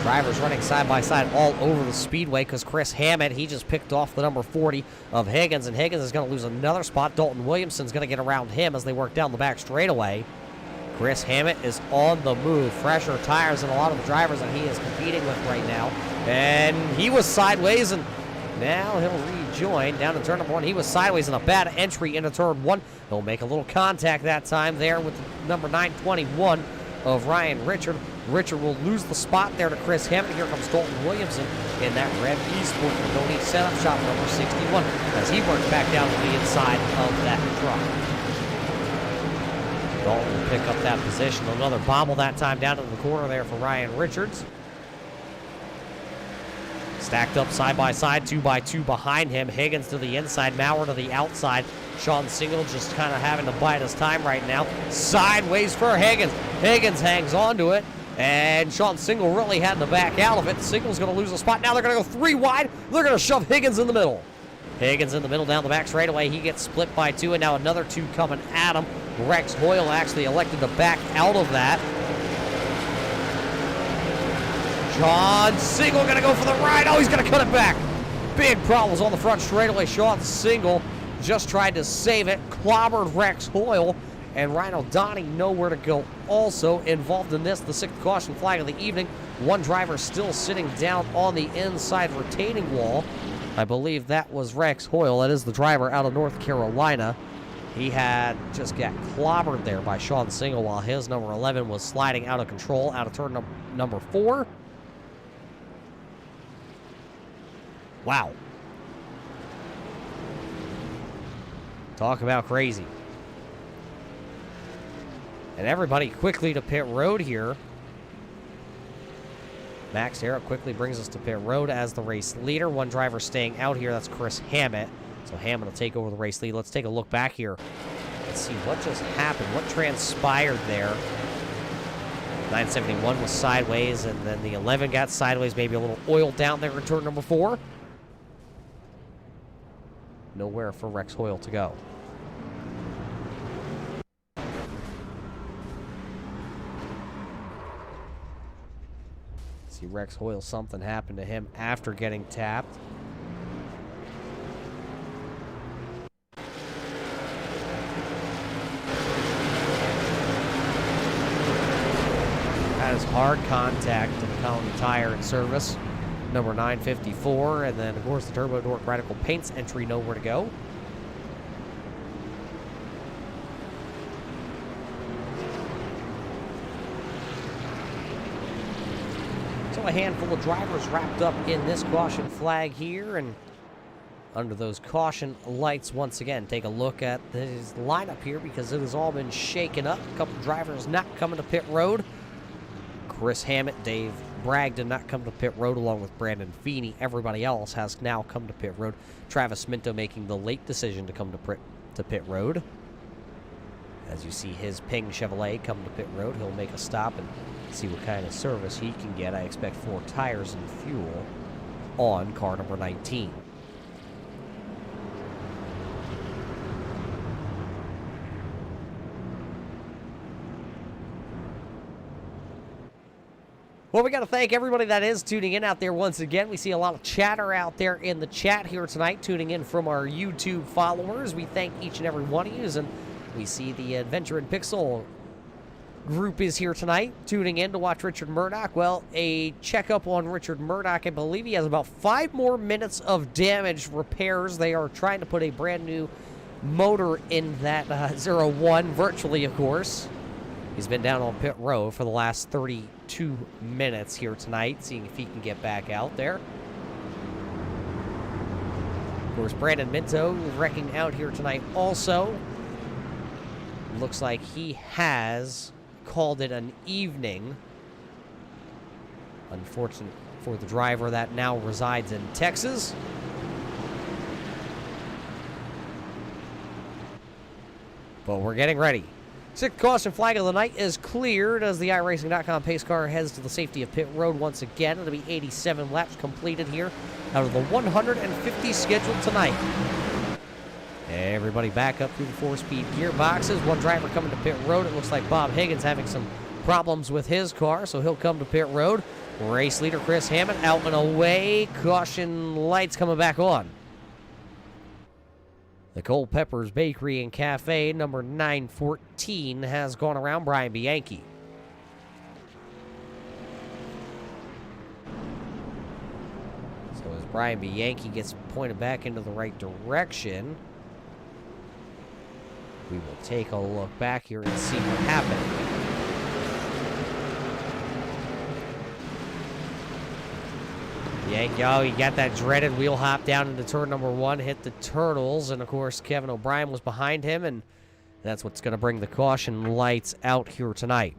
Drivers running side by side all over the speedway because Chris Hammett, he just picked off the number 40 of Higgins, and Higgins is going to lose another spot. Dalton Williamson's going to get around him as they work down the back straightaway. Chris Hammett is on the move. Fresher tires than a lot of the drivers that he is competing with right now. And he was sideways, and now he'll rejoin down in turn number 1. He was sideways in a bad entry into turn 1. He'll make a little contact that time there with the number 921 of Ryan Richard. Richard will lose the spot there to Chris Hammett. Here comes Dalton Williamson in that red E-Sport Tony setup shop number 61 as he works back down to the inside of that truck. Dalton will pick up that position. Another bobble that time down in the corner there for Ryan Richards. Stacked up side by side, 2x2 behind him. Higgins to the inside, Maurer to the outside. Sean Single just kind of having to bide his time right now. Sideways for Higgins. Higgins hangs on to it, and Sean Single really had to back out of it. Single's going to lose a spot. Now they're going to go 3 wide. They're going to shove Higgins in the middle. Higgins in the middle down the back straightaway. He gets split by 2, and now another 2 coming at him. Rex Hoyle actually elected to back out of that. Sean Single going to go for the ride. Oh, he's going to cut it back. Big problems on the front straightaway. Sean Single just tried to save it. Clobbered Rex Hoyle. And Rhino Donnie nowhere to go also involved in this. The 6th caution flag of the evening. One driver still sitting down on the inside retaining wall. I believe that was Rex Hoyle. That is the driver out of North Carolina. He had just got clobbered there by Sean Single while his number 11 was sliding out of control out of turn number 4. Wow. Talk about crazy. And everybody quickly to pit road here. Max Harrop quickly brings us to pit road as the race leader. One driver staying out here, that's Chris Hammett. So Hammett will take over the race lead. Let's take a look back here. Let's see what just happened, what transpired there. 971 was sideways, and then the 11 got sideways, maybe a little oil down there in turn number 4. Nowhere for Rex Hoyle to go. See Rex Hoyle, something happened to him after getting tapped. That is hard contact to the Colony Tire and Service. Number 954, and then of course the Turbo Dork Radical Paints entry nowhere to go. So a handful of drivers wrapped up in this caution flag here, and under those caution lights once again. Take a look at this lineup here because it has all been shaken up. A couple drivers not coming to pit road. Chris Hammett, Dave Bragg did not come to pit road along with Brandon Feeney. Everybody else has now come to pit road. Travis Minto making the late decision to come to pit road. As you see his Ping Chevrolet come to pit road, he'll make a stop and see what kind of service he can get. I expect 4 tires and fuel on car number 19. Well, we got to thank everybody that is tuning in out there once again. We see a lot of chatter out there in the chat here tonight, tuning in from our YouTube followers. We thank each and every one of you, and we see the Adventure in Pixel group is here tonight, tuning in to watch Richard Murdoch. Well, a checkup on Richard Murdoch. I believe he has about 5 more minutes of damaged repairs. They are trying to put a brand new motor in that 01, virtually, of course. He's been down on pit row for the last 32 minutes here tonight, seeing if he can get back out there. Of course, Brandon Minto wrecking out here tonight also. Looks like he has called it an evening. Unfortunate for the driver that now resides in Texas. But we're getting ready. 6th caution flag of the night is cleared as the iRacing.com pace car heads to the safety of pit road once again. It'll be 87 laps completed here out of the 150 scheduled tonight. Everybody back up through the 4-speed gearboxes. One driver coming to pit road. It looks like Bob Higgins having some problems with his car, so he'll come to pit road. Race leader Chris Hammond out and away. Caution lights coming back on. The Culpeppers Bakery and Cafe, number 914, has gone around Brian Bianchi. So as Brian Bianchi gets pointed back into the right direction, we will take a look back here and see what happened. Yankee, oh, he got that dreaded wheel hop down into turn number 1, hit the turtles, and of course Kevin O'Brien was behind him, and That's what's going to bring the caution lights out here tonight.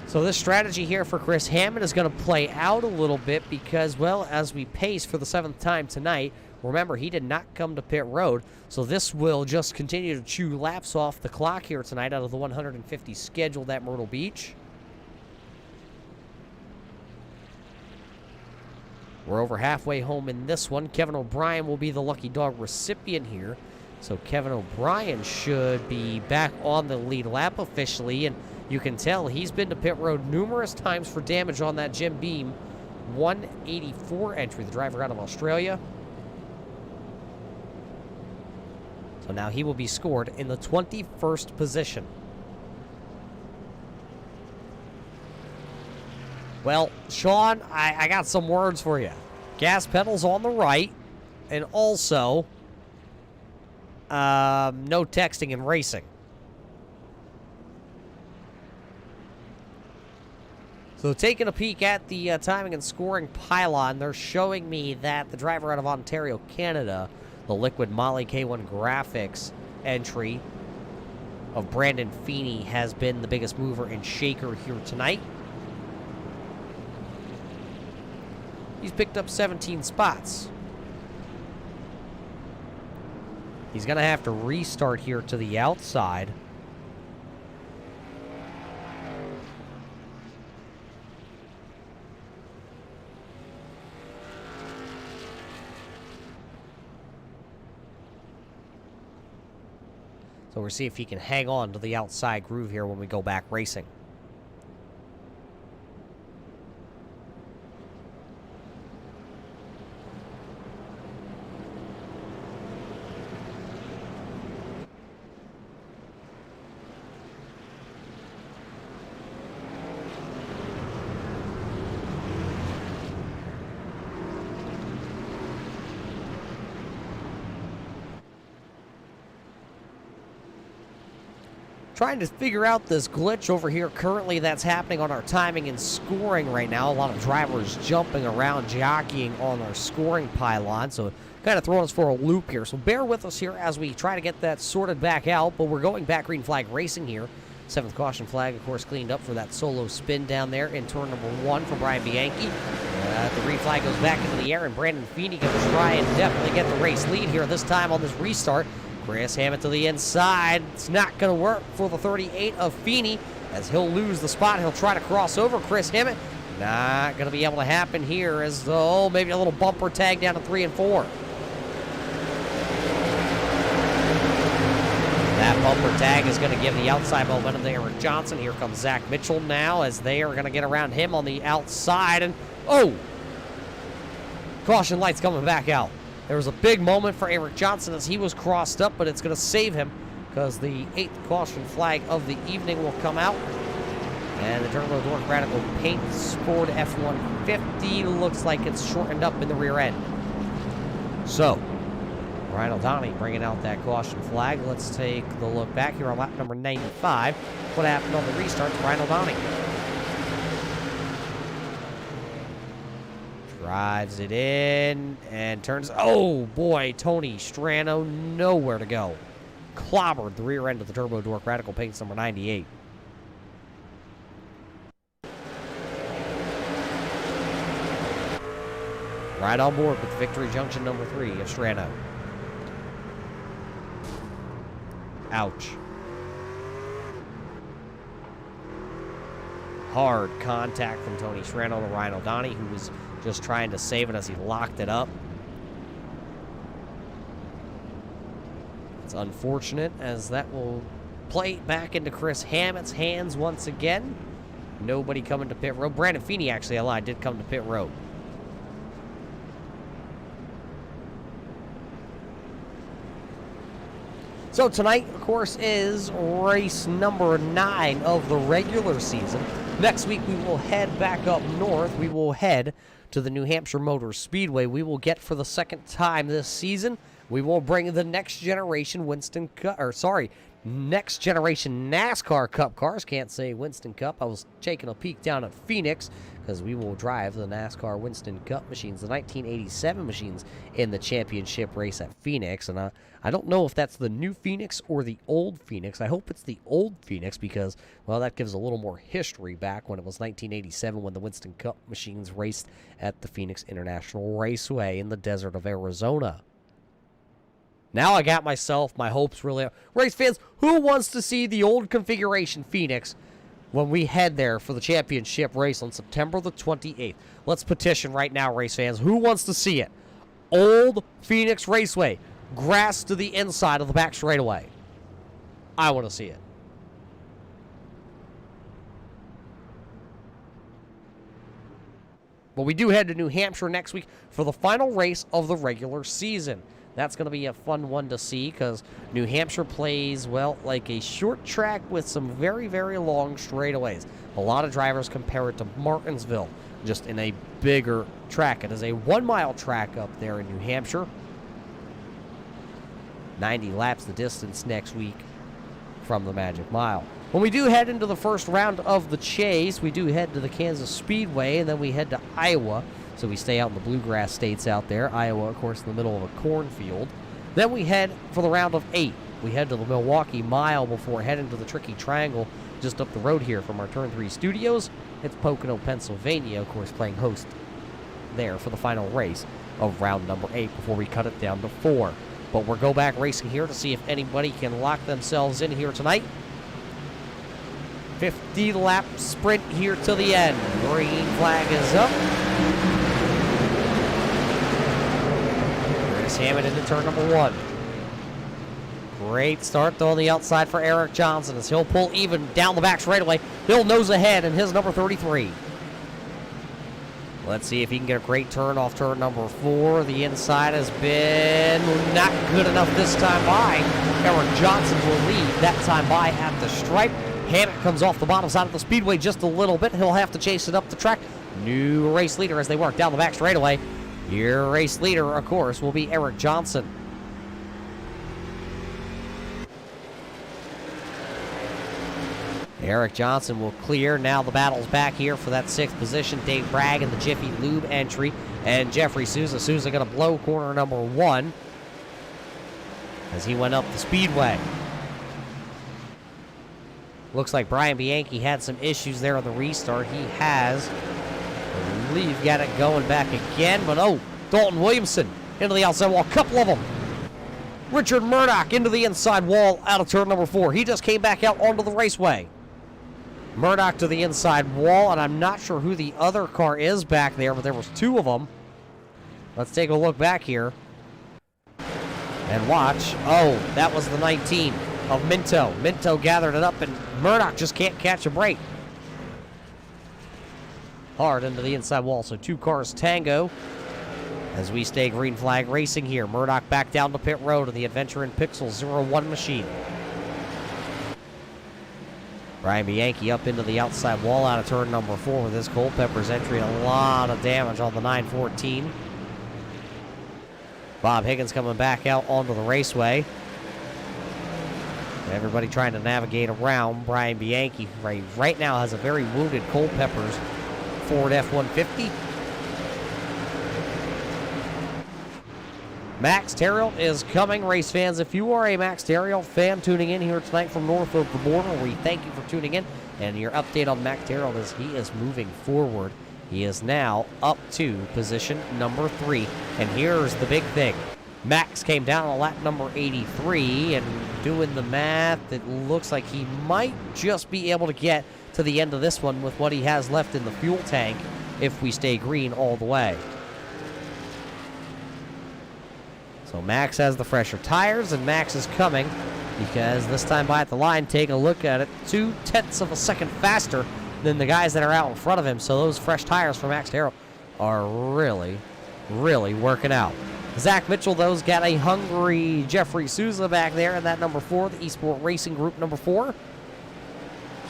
So this strategy here for Chris Hammond is going to play out a little bit because, well, as we pace for the 7th time tonight, remember, he did not come to pit road, so this will just continue to chew laps off the clock here tonight out of the 150 scheduled at Myrtle Beach. We're over halfway home in this one. Kevin O'Brien will be the lucky dog recipient here. So Kevin O'Brien should be back on the lead lap officially, and you can tell he's been to pit road numerous times for damage on that Jim Beam 184 entry, the driver out of Australia. So now he will be scored in the 21st position. Well, Sean, I got some words for you. Gas pedals on the right, and also no texting and racing. So taking a peek at the timing and scoring pylon, they're showing me that the driver out of Ontario, Canada, the Liquid Molly K1 Graphics entry of Brandon Feeney has been the biggest mover and shaker here tonight. He's picked up 17 spots. He's going to have to restart here to the outside. So we'll see if he can hang on to the outside groove here when we go back racing. Trying to figure out this glitch over here currently that's happening on our timing and scoring right now. A lot of drivers jumping around, jockeying on our scoring pylon, so kind of throwing us for a loop here. So bear with us here as we try to get that sorted back out, but we're going back green flag racing here. 7th caution flag, of course, cleaned up for that solo spin down there in turn number 1 for Brian Bianchi. The green flag goes back into the air, and Brandon Feeney going to try and definitely get the race lead here this time on this restart. Chris Hammond to the inside. It's not going to work for the 38 of Feeney as he'll lose the spot. He'll try to cross over Chris Hammond. Not going to be able to happen here as though maybe a little bumper tag down to 3 and 4. That bumper tag is going to give the outside momentum to Eric Johnson. Here comes Zach Mitchell now as they are going to get around him on the outside. And, oh! Caution lights coming back out. There was a big moment for Eric Johnson as he was crossed up, but it's going to save him because the 8th caution flag of the evening will come out. And the Turbo Dork Radical Paint Sport F-150 looks like it's shortened up in the rear end. So, Ryan O'Donnell bringing out that caution flag. Let's take the look back here on lap number 95. What happened on the restart to Ryan O'Donnell? Drives it in and turns. Oh boy, Tony Strano, nowhere to go. Clobbered the rear end of the Turbo Dork Radical Paints number 98. Right on board with Victory Junction number 3 of Strano. Ouch. Hard contact from Tony Strano to Ryan O'Donnell, who was just trying to save it as he locked it up. It's unfortunate as that will play back into Chris Hammett's hands once again. Nobody coming to pit road. Brandon Feeney, actually, I lied, did come to pit road. So tonight, of course, is race number 9 of the regular season. Next week, we will head back up north. We will head to the New Hampshire Motor Speedway. We will get, for the second time this season, we will bring the next generation next generation NASCAR Cup cars. Can't say Winston Cup. I was taking a peek down at Phoenix because we will drive the NASCAR Winston Cup machines, the 1987 machines in the championship race at Phoenix. And I don't know if that's the new Phoenix or the old Phoenix. I hope it's the old Phoenix because, well, that gives a little more history back when it was 1987 when the Winston Cup machines raced at the Phoenix International Raceway in the desert of Arizona. Now I got myself my hopes really up. Race fans, who wants to see the old configuration Phoenix when we head there for the championship race on September the 28th? Let's petition right now, race fans. Who wants to see it? Old Phoenix Raceway. Grass to the inside of the back straightaway. I want to see it. But we do head to New Hampshire next week for the final race of the regular season. That's going to be a fun one to see because New Hampshire plays, well, like a short track with some very, very long straightaways. A lot of drivers compare it to Martinsville, just in a bigger track. It is a 1-mile track up there in New Hampshire. 90 laps the distance next week from the Magic Mile. When we do head into the first round of the chase, we do head to the Kansas Speedway, and then we head to Iowa. So we stay out in the bluegrass states out there. Iowa, of course, in the middle of a cornfield. Then we head for the round of 8. We head to the Milwaukee Mile before heading to the Tricky Triangle just up the road here from our Turn 3 studios. It's Pocono, Pennsylvania, of course, playing host there for the final race of round number 8 before we cut it down to 4. But we'll go back racing here to see if anybody can lock themselves in here tonight. 50-lap sprint here to the end. Green flag is up. Hammond into turn number 1. Great start, though, on the outside for Eric Johnson as he'll pull even down the back straightaway. He'll nose ahead in his number 33. Let's see if he can get a great turn off turn number 4. The inside has been not good enough this time by. Eric Johnson will lead that time by at the stripe. Hammond comes off the bottom side of the speedway just a little bit. He'll have to chase it up the track. New race leader as they work down the back straightaway. Your race leader, of course, will be Eric Johnson. Eric Johnson will clear. Now the battle's back here for that 6th position. Dave Bragg in the Jiffy Lube entry. And Jeffrey Souza. Souza going to blow corner number 1 as he went up the speedway. Looks like Brian Bianchi had some issues there on the restart. He has... I believe got it going back again, but Dalton Williamson into the outside wall, a couple of them. Richard Murdoch into the inside wall out of turn number 4. He just came back out onto the raceway. Murdoch to the inside wall, and I'm not sure who the other car is back there, but there was 2 of them. Let's take a look back here and watch. Oh, that was the 19 of Minto. Minto gathered it up, and Murdoch just can't catch a break. Hard into the inside wall, so 2 cars tango as we stay green flag racing here. Murdoch back down to pit road in the Adventure in Pixel 01 machine. Brian Bianchi up into the outside wall out of turn number 4 with this Culpepper's entry. A lot of damage on the 914. Bob Higgins coming back out onto the raceway. Everybody trying to navigate around. Brian Bianchi right now has a very wounded Culpepper's Ford F-150. Max Terrill is coming, race fans. If you are a Max Terrill fan tuning in here tonight from north of the border, we thank you for tuning in. And your update on Max Terrill is he is moving forward. He is now up to position number 3. And here's the big thing. Max came down on lap number 83, and doing the math, it looks like he might just be able to get to the end of this one with what he has left in the fuel tank if we stay green all the way. So Max has the fresher tires, and Max is coming because this time by at the line, take a look at it, 0.2 of a second faster than the guys that are out in front of him. So those fresh tires for Max Terrill are really, really working out. Zach Mitchell, though's got a hungry Jeffrey Souza back there in that number 4, the Esport Racing Group number 4.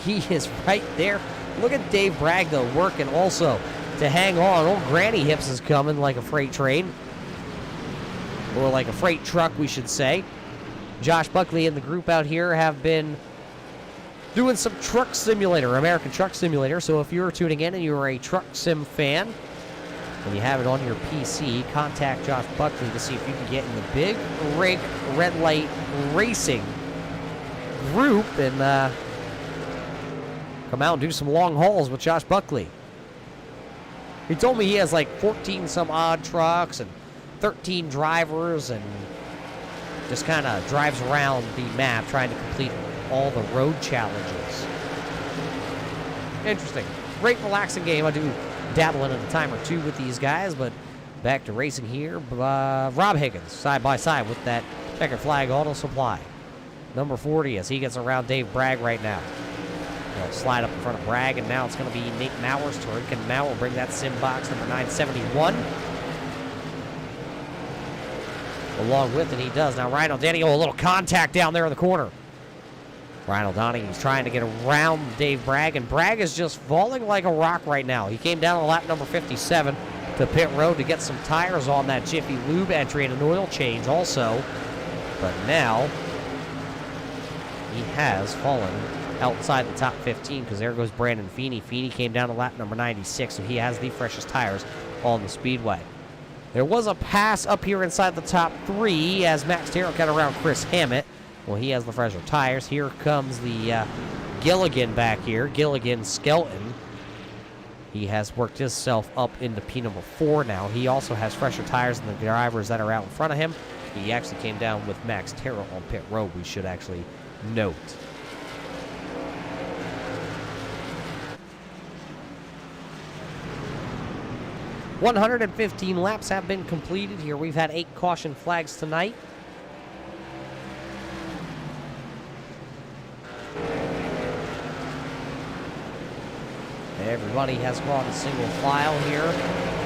He is right there. Look at Dave Bragg, though, working also to hang on. Old Granny Hips is coming like a freight train. or like a freight truck, we should say. Josh Buckley and the group out here have been doing some truck simulator, American Truck Simulator. So if you're tuning in and you're a truck sim fan and you have it on your PC, contact Josh Buckley to see if you can get in the Big Rig Red Light Racing group and come out and do some long hauls with Josh Buckley. He told me he has like 14 some odd trucks and 13 drivers and just kind of drives around the map trying to complete all the road challenges. Interesting. Great relaxing game. I do dabble in it a time or two with these guys, but back to racing here. Rob Higgins side by side with that checkered flag auto supply. Number 40 as he gets around Dave Bragg right now. He'll slide up in front of Bragg, and now it's going to be Nate Mauer's turn. Can Mauer bring that sim box number 971? Along with it, he does. Now, Ryan O'Donnell, a little contact down there in the corner. Ryan O'Donnell, he's trying to get around Dave Bragg, and Bragg is just falling like a rock right now. He came down on lap number 57 to pit road to get some tires on that Jiffy Lube entry and an oil change also. But now, he has fallen outside the top 15 because there goes Brandon Feeney. Feeney came down to lap number 96, so he has the freshest tires on the Speedway. There was a pass up here inside the top 3 as Max Terrell got around Chris Hammett. Well, he has the fresher tires. Here comes the Gilligan back here. Gilligan Skelton. He has worked himself up into P number 4 now. He also has fresher tires than the drivers that are out in front of him. He actually came down with Max Terrell on pit road, we should actually note. $115 laps have been completed here. We've had 8 caution flags tonight. Everybody has gone in single file here.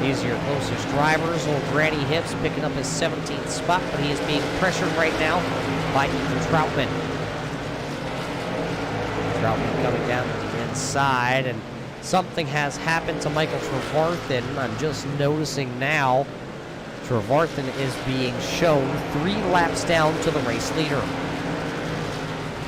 These are your closest drivers. Old Granny Hips picking up his 17th spot, but he is being pressured right now by Ethan Troutman. Troutman coming down to the inside, and something has happened to Michael Trevarthen. I'm just noticing now Trevarthen is being shown 3 laps down to the race leader.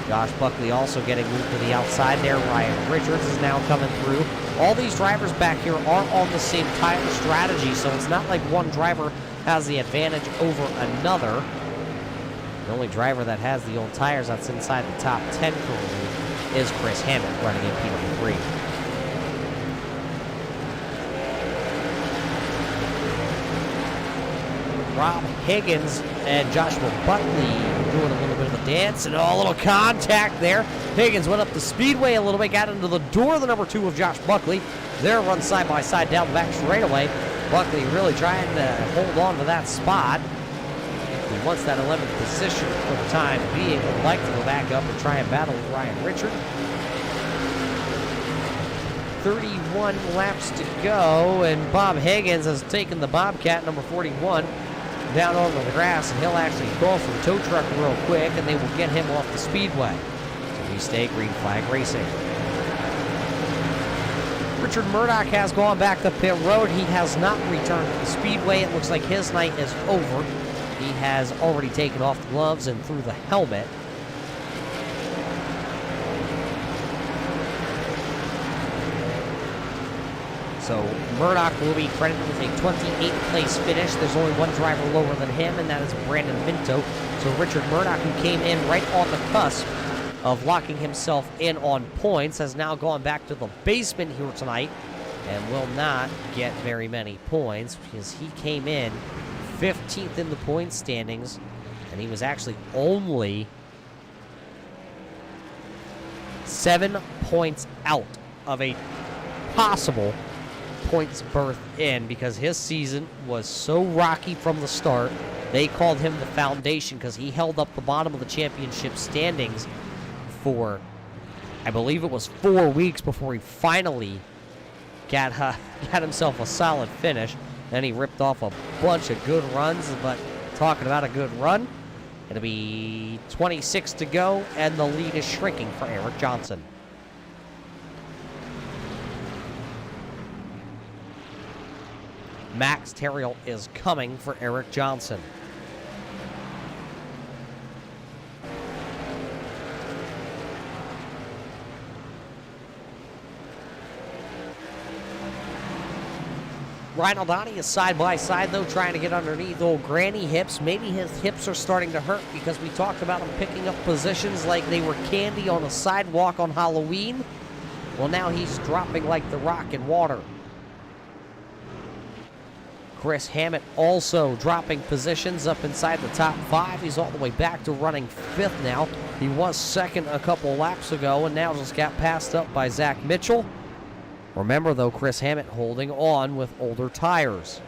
Josh Buckley also getting moved to the outside there. Ryan Richards is now coming through. All these drivers back here are on the same tire strategy, so it's not like one driver has the advantage over another. The only driver that has the old tires that's inside the top 10 currently is Chris Hammett running in P number 3. Rob Higgins and Joshua Buckley doing a little bit of a dance and a little contact there. Higgins went up the Speedway a little bit, got into the door of the number 2 of Josh Buckley. They're run side by side down the back straightaway. Buckley really trying to hold on to that spot. He wants that 11th position for the time being. Would like to go back up and try and battle with Ryan Richard. 31 laps to go, and Bob Higgins has taken the Bobcat number 41 down onto the grass, and he'll actually call for the tow truck real quick, and they will get him off the Speedway. So we stay green flag racing. Richard Murdoch has gone back to pit road. He has not returned to the Speedway. It looks like his night is over. He has already taken off the gloves and threw the helmet. So Murdoch will be credited with a 28th place finish. There's only one driver lower than him, and that is Brandon Minto. So Richard Murdoch, who came in right on the cusp of locking himself in on points, has now gone back to the basement here tonight and will not get very many points because he came in 15th in the point standings, and he was actually only 7 points out of a possible points berth in because his season was so rocky from the start. They called him the foundation because he held up the bottom of the championship standings for, I believe it was 4 weeks before he finally got himself a solid finish. Then he ripped off a bunch of good runs, but talking about a good run, it'll be 26 to go, and the lead is shrinking for Eric Johnson. Max Terrell is coming for Eric Johnson. Ryan Aldani is side by side, though, trying to get underneath old Granny hips. Maybe his hips are starting to hurt because we talked about him picking up positions like they were candy on a sidewalk on Halloween. Well, now he's dropping like the rock in water. Chris Hammett also dropping positions up inside the top 5. He's all the way back to running 5th now. He was 2nd a couple laps ago and now just got passed up by Zach Mitchell. Remember, though, Chris Hammett holding on with older tires.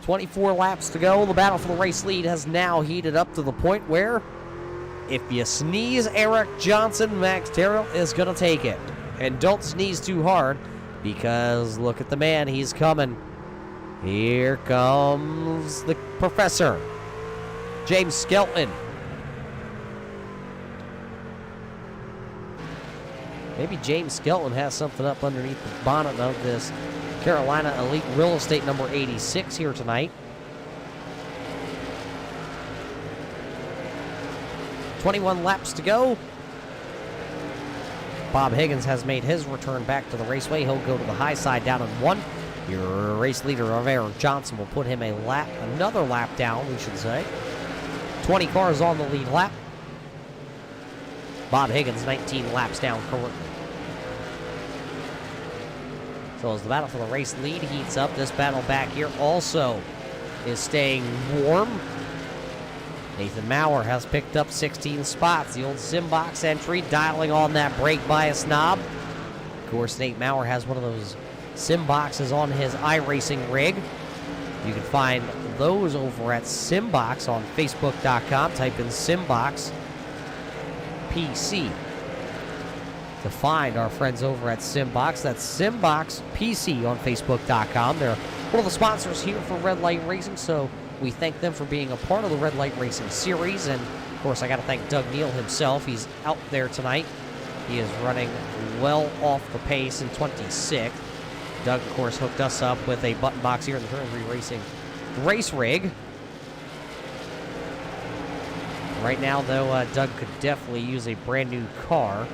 "24 laps to go. The battle for the race lead has now heated up to the point where if you sneeze Eric Johnson, Max Terrell is going to take it. And don't sneeze too hard because look at the man. He's coming. Here comes the professor, James Skelton. Maybe James Skelton has something up underneath the bonnet of this Carolina Elite Real Estate number 86 here tonight. 21 laps to go. Bob Higgins has made his return back to the raceway. He'll go to the high side down in 1. Your race leader of Eric Johnson will put him another lap down, we should say. 20 cars on the lead lap. Bob Higgins 19 laps down currently. So as the battle for the race lead heats up, this battle back here also is staying warm. Nathan Maurer has picked up 16 spots. The old Simbox entry, dialing on that brake bias knob. Of course, Nate Maurer has one of those Simboxes on his iRacing rig. You can find those over at Simbox on Facebook.com. Type in Simbox PC to find our friends over at Simbox. That's Simbox PC on Facebook.com. They're one of the sponsors here for Red Light Racing, so we thank them for being a part of the Red Light Racing series. And, of course, I got to thank Doug Neal himself. He's out there tonight. He is running well off the pace in 26th. Doug, of course, hooked us up with a button box here in the Turn 3 Racing race rig. Right now, though, Doug could definitely use a brand new car.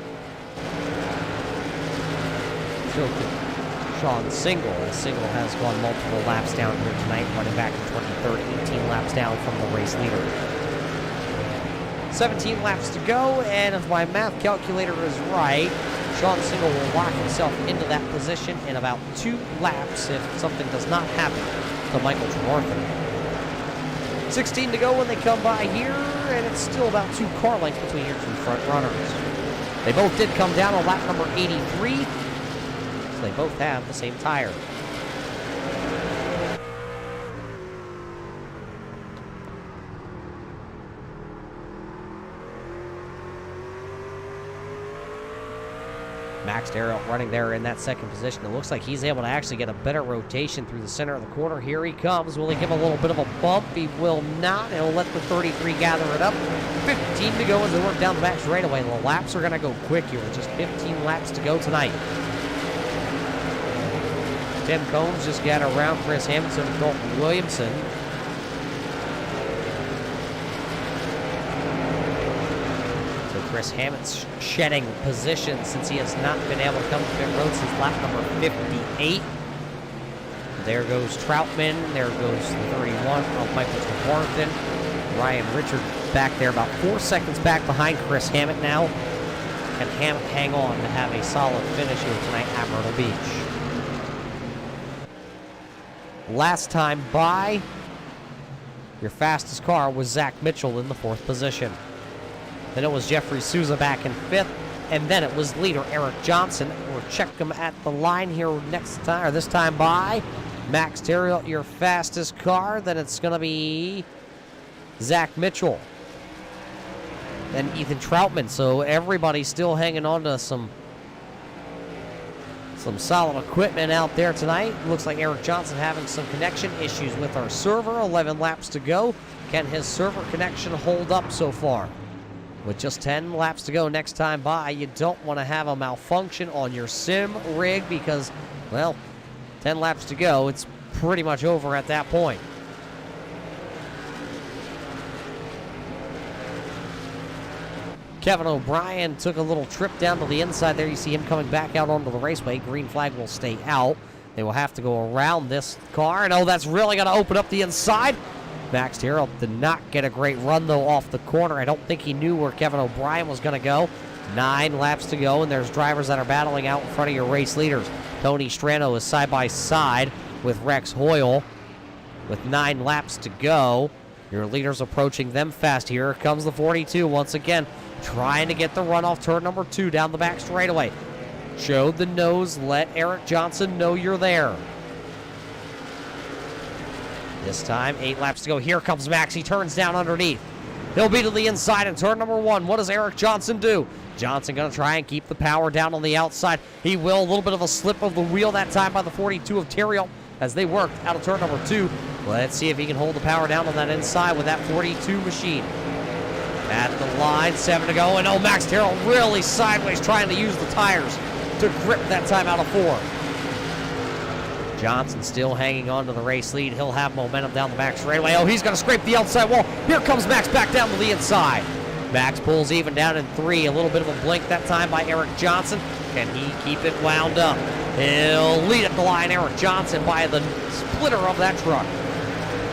So could Sean Single. Single has gone multiple laps down here tonight, running back in 23rd, 18 laps down from the race leader. 17 laps to go, and if my math calculator is right, Sean Single will lock himself into that position in about 2 laps if something does not happen to Michael Tremarthen. 16 to go when they come by here, and it's still about 2 car lengths between your 2 front runners. They both did come down on lap number 83, so they both have the same tire. Max Darrell running there in that second position. It looks like he's able to actually get a better rotation through the center of the corner. Here he comes. Will he give a little bit of a bump? He will not. He'll let the 33 gather it up. 15 to go as they work down the back straightaway. The laps are going to go quick here with just 15 laps to go tonight. Tim Combs just got around Chris Hamilton and Dalton Williamson. Chris Hammett's shedding position since he has not been able to come to pit road since lap number 58. There goes Troutman. There goes the 31 of Michael Tremarthen. Ryan Richard back there, about 4 seconds back behind Chris Hammett now. Can Hammett hang on to have a solid finish here tonight at Myrtle Beach? Last time by, your fastest car was Zach Mitchell in the 4th position. Then it was Jeffrey Souza back in 5th, and then it was leader Eric Johnson. We'll check him at the line here next time, or this time by. Max Terrell, your fastest car. Then it's going to be Zach Mitchell. Then Ethan Troutman. So everybody's still hanging on to some solid equipment out there tonight. Looks like Eric Johnson having some connection issues with our server. 11 laps to go. Can his server connection hold up so far? With just 10 laps to go next time by, you don't want to have a malfunction on your sim rig because, well, 10 laps to go, it's pretty much over at that point. Kevin O'Brien took a little trip down to the inside there. You see him coming back out onto the raceway. Green flag will stay out. They will have to go around this car. And, oh, that's really going to open up the inside. Max Terrell did not get a great run, though, off the corner. I don't think he knew where Kevin O'Brien was going to go. 9 laps to go, and there's drivers that are battling out in front of your race leaders. Tony Strano is side by side with Rex Hoyle with 9 laps to go. Your leaders approaching them fast. Here comes the 42 once again, trying to get the run off turn number 2 down the back straightaway. Showed the nose, let Eric Johnson know you're there. This time, 8 laps to go. Here comes Max. He turns down underneath. He'll be to the inside in turn number 1. What does Eric Johnson do? Johnson going to try and keep the power down on the outside. He will. A little bit of a slip of the wheel that time by the 42 of Terrio as they worked out of turn number 2. Let's see if he can hold the power down on that inside with that 42 machine. At the line, 7 to go. And, oh, Max Terrell really sideways trying to use the tires to grip that time out of 4. Johnson still hanging on to the race lead. He'll have momentum down the back straightaway. Oh, he's going to scrape the outside wall. Here comes Max back down to the inside. Max pulls even down in 3. A little bit of a blink that time by Eric Johnson. Can he keep it wound up? He'll lead at the line, Eric Johnson, by the splitter of that truck.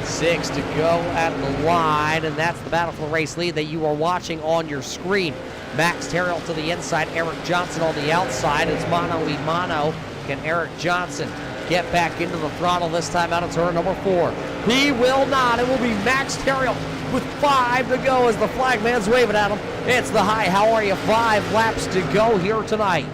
6 to go at the line, and that's the battle for the race lead that you are watching on your screen. Max Terrell to the inside, Eric Johnson on the outside. It's mano y mano. Can Eric Johnson get back into the throttle this time out of turn number 4? He will not. It will be Max Terrell with 5 to go as the flagman's waving at him. It's the Hi, how are you? 5 laps to go here tonight.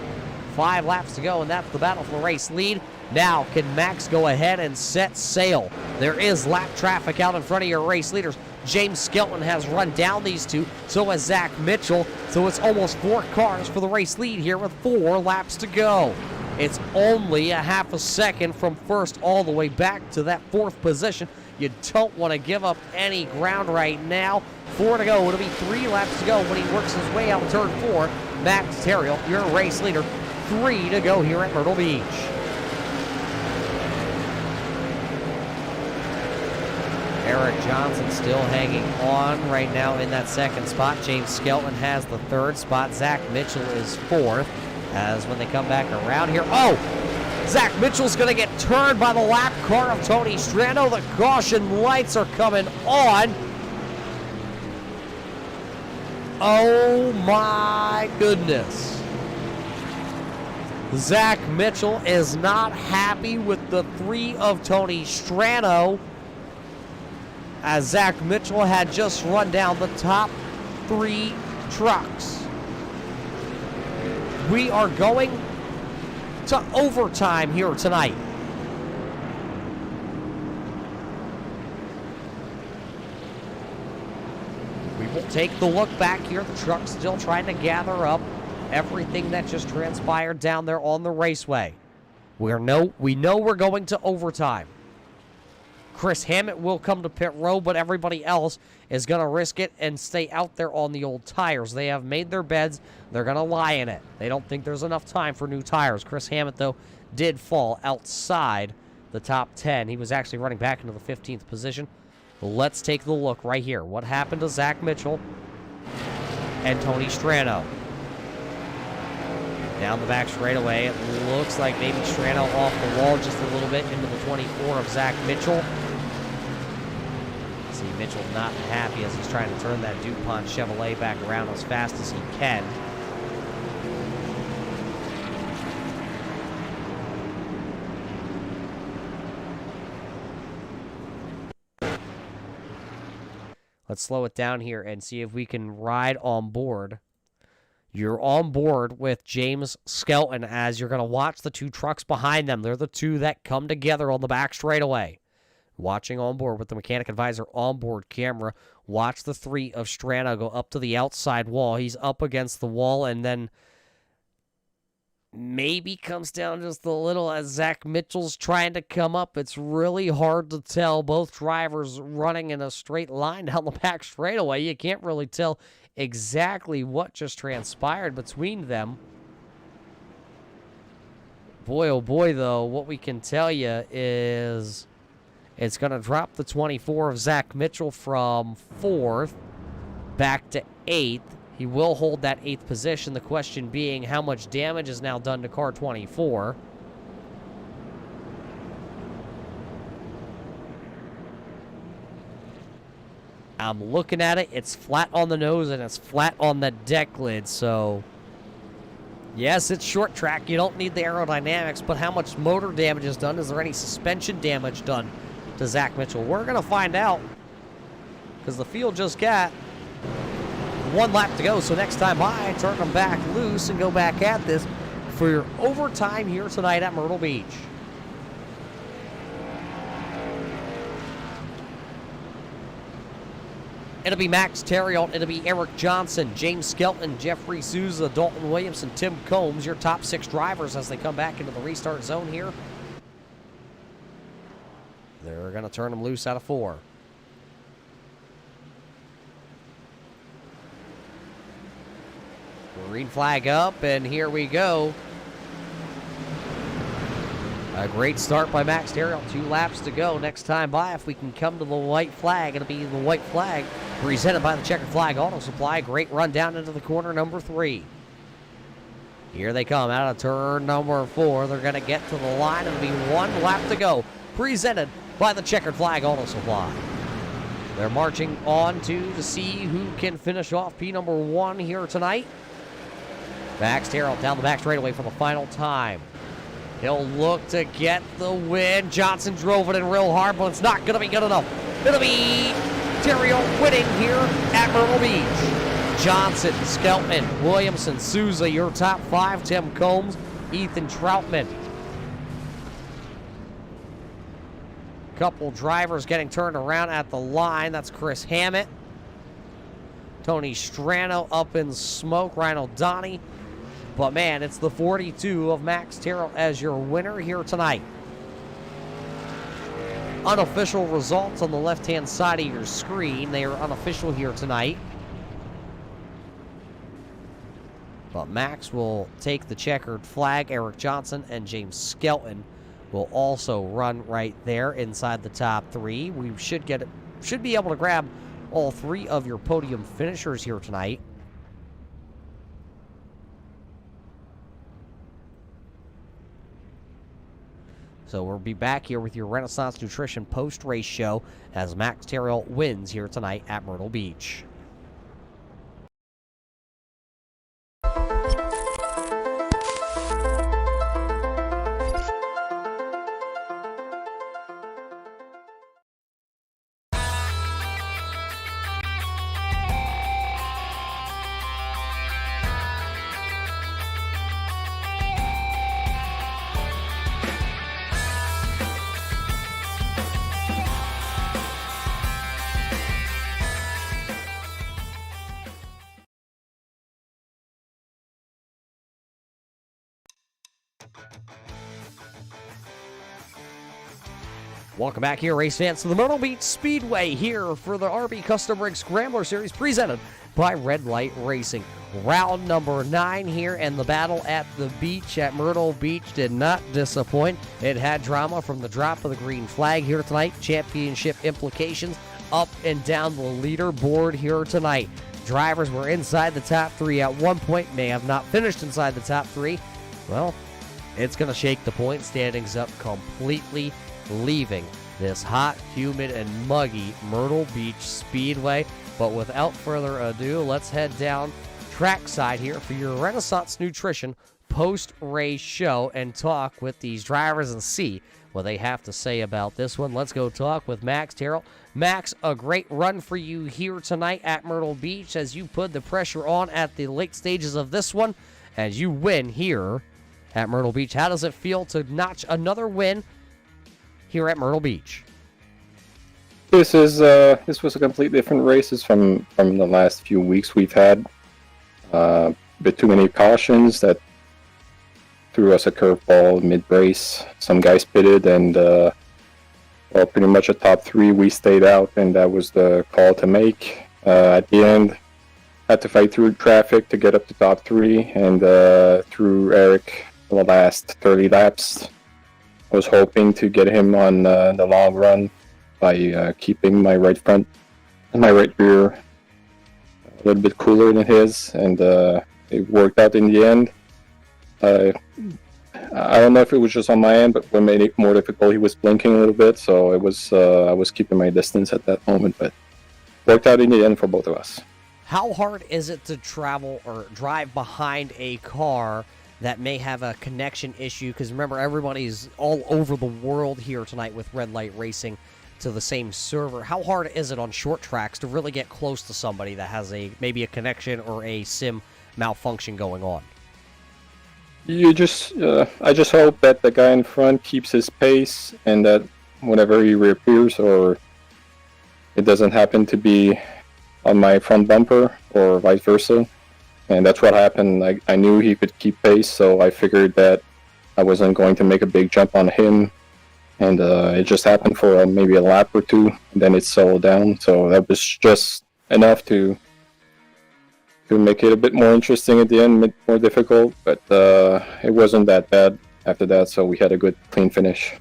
5 laps to go, and that's the battle for the race lead. Now, can Max go ahead and set sail? There is lap traffic out in front of your race leaders. James Skelton has run down these 2. So has Zach Mitchell. So it's almost 4 cars for the race lead here with 4 laps to go. It's only a half a second from first all the way back to that 4th position. You don't want to give up any ground right now. 4 to go. It'll be 3 laps to go when he works his way out of turn 4. Max Terrell, your race leader. 3 to go here at Myrtle Beach. Eric Johnson still hanging on right now in that 2nd spot. James Skelton has the 3rd spot. Zach Mitchell is 4th. As when they come back around here. Oh! Zach Mitchell's going to get turned by the lap car of Tony Strano. The caution lights are coming on. Oh my goodness. Zach Mitchell is not happy with the 3 of Tony Strano, as Zach Mitchell had just run down the top 3 trucks. We are going to overtime here tonight. We will take the look back here. The truck's still trying to gather up everything that just transpired down there on the raceway. We know we're going to overtime. Chris Hammett will come to pit road, but everybody else is going to risk it and stay out there on the old tires. They have made their beds. They're going to lie in it. They don't think there's enough time for new tires. Chris Hammett, though, did fall outside the top 10. He was actually running back into the 15th position. Let's take the look right here. What happened to Zach Mitchell and Tony Strano? Down the back straightaway, it looks like maybe Strano off the wall just a little bit into the 24 of Zach Mitchell. See Mitchell not happy as he's trying to turn that DuPont Chevrolet back around as fast as he can. Let's slow it down here and see if we can ride on board. You're on board with James Skelton as you're going to watch the 2 trucks behind them. They're the 2 that come together on the back straightaway. Watching on board with the mechanic advisor onboard camera. Watch the 3 of Strano go up to the outside wall. He's up against the wall and then maybe comes down just a little as Zach Mitchell's trying to come up. It's really hard to tell. Both drivers running in a straight line down the back straightaway. You can't really tell exactly what just transpired between them. Boy, oh boy, though, what we can tell you is it's going to drop the 24 of Zach Mitchell from 4th back to 8th. He will hold that 8th position. The question being, how much damage is now done to car 24? I'm looking at it. It's flat on the nose and it's flat on the deck lid. So, yes, it's short track. You don't need the aerodynamics, but how much motor damage is done? Is there any suspension damage done to Zach Mitchell? We're going to find out because the field just got 1 lap to go. So next time by, turn them back loose and go back at this for your overtime here tonight at Myrtle Beach. It'll be Max Terriot, it'll be Eric Johnson, James Skelton, Jeffrey Souza, Dalton Williamson, Tim Combs, your top 6 drivers as they come back into the restart zone here. They're going to turn them loose out of 4. Green flag up, and here we go. A great start by Max Terriot. 2 laps to go. Next time by, if we can come to the white flag, it'll be the white flag presented by the Checkered Flag Auto Supply. Great run down into the corner number 3. Here they come out of turn number 4. They're going to get to the line. It'll be 1 lap to go. Presented by the Checkered Flag Auto Supply. They're marching on to see who can finish off P number 1 here tonight. Max Terriot down the back straightaway for the final time. He'll look to get the win. Johnson drove it in real hard, but it's not going to be good enough. It'll be Terriot winning here at Myrtle Beach. Johnson, Skelton, Williamson, Souza, your top 5. Tim Combs, Ethan Troutman. Couple drivers getting turned around at the line. That's Chris Hammett. Tony Strano up in smoke. Ryan O'Donnell. But, man, it's the 42 of Max Terriot as your winner here tonight. Unofficial results on the left-hand side of your screen. They are unofficial here tonight. But Max will take the checkered flag. Eric Johnson and James Skelton will also run right there inside the top 3. We should be able to grab all 3 of your podium finishers here tonight. So we'll be back here with your Renaissance Nutrition post-race show as Max Terriot wins here tonight at Myrtle Beach. Welcome back here, race fans, to the Myrtle Beach Speedway here for the RB Custom Rig Scrambler Series presented by Red Light Racing. Round number 9 here, and the battle at the beach at Myrtle Beach did not disappoint. It had drama from the drop of the green flag here tonight. Championship implications up and down the leaderboard here tonight. Drivers were inside the top 3 at one point, may have not finished inside the top 3. Well, it's going to shake the point standings up completely, leaving this hot, humid, and muggy Myrtle Beach Speedway. But without further ado, let's head down trackside here for your Renaissance Nutrition post-race show and talk with these drivers and see what they have to say about this one. Let's go talk with Max Terriot. Max, a great run for you here tonight at Myrtle Beach as you put the pressure on at the late stages of this one as you win here at Myrtle Beach. How does it feel to notch another win here at Myrtle Beach? This was a completely different races from the last few weeks we've had. A bit too many cautions that threw us a curveball mid-race. Some guys pitted, and pretty much a top 3 we stayed out, and that was the call to make. At the end, had to fight through traffic to get up to top 3, and through Eric the last 30 laps. I was hoping to get him on the long run by keeping my right front and my right rear little bit cooler than his, and it worked out in the end. I don't know if it was just on my end, but what made it more difficult, he was blinking a little bit, so it was I was keeping my distance at that moment, but worked out in the end for both of us. How hard is it to travel or drive behind a car that may have a connection issue? Because remember, everybody's all over the world here tonight with Red Light Racing to the same server. How hard is it on short tracks to really get close to somebody that has maybe a connection or a sim malfunction going on? I just hope that the guy in front keeps his pace, and that whenever he reappears, or it doesn't happen to be on my front bumper or vice versa. And that's what happened. I knew he could keep pace, so I figured that I wasn't going to make a big jump on him. And it just happened for maybe a lap or two, and then it settled down. So that was just enough to make it a bit more interesting at the end, a bit more difficult. But it wasn't that bad after that, so we had a good, clean finish.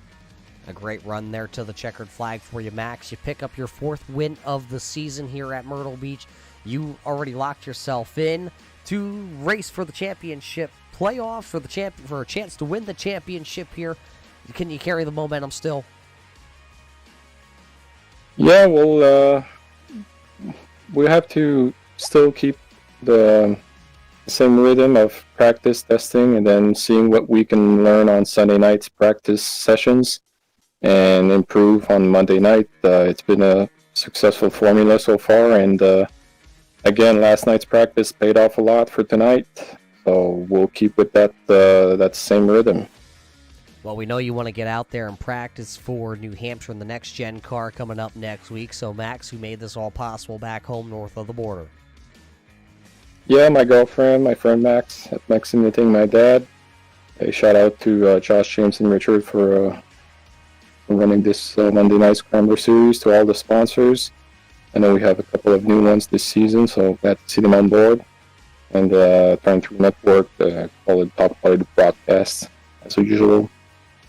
A great run there to the checkered flag for you, Max. You pick up your 4th win of the season here at Myrtle Beach. You already locked yourself in to race for the championship playoffs, for a chance to win the championship here. Can you carry the momentum still? Yeah, well, we have to still keep the same rhythm of practice, testing, and then seeing what we can learn on Sunday night's practice sessions and improve on Monday night. It's been a successful formula so far, and again, last night's practice paid off a lot for tonight, so we'll keep with that same rhythm. Well, we know you want to get out there and practice for New Hampshire in the Next Gen car coming up next week. So, Max, who made this all possible back home north of the border? Yeah, my girlfriend, my friend Max, at Max Imitating My Dad. A shout out to Josh, James, and Richard for running this Monday Night Scrambler series, to all the sponsors. I know we have a couple of new ones this season, so glad to see them on board. And trying to network, call it top quality broadcast, as usual.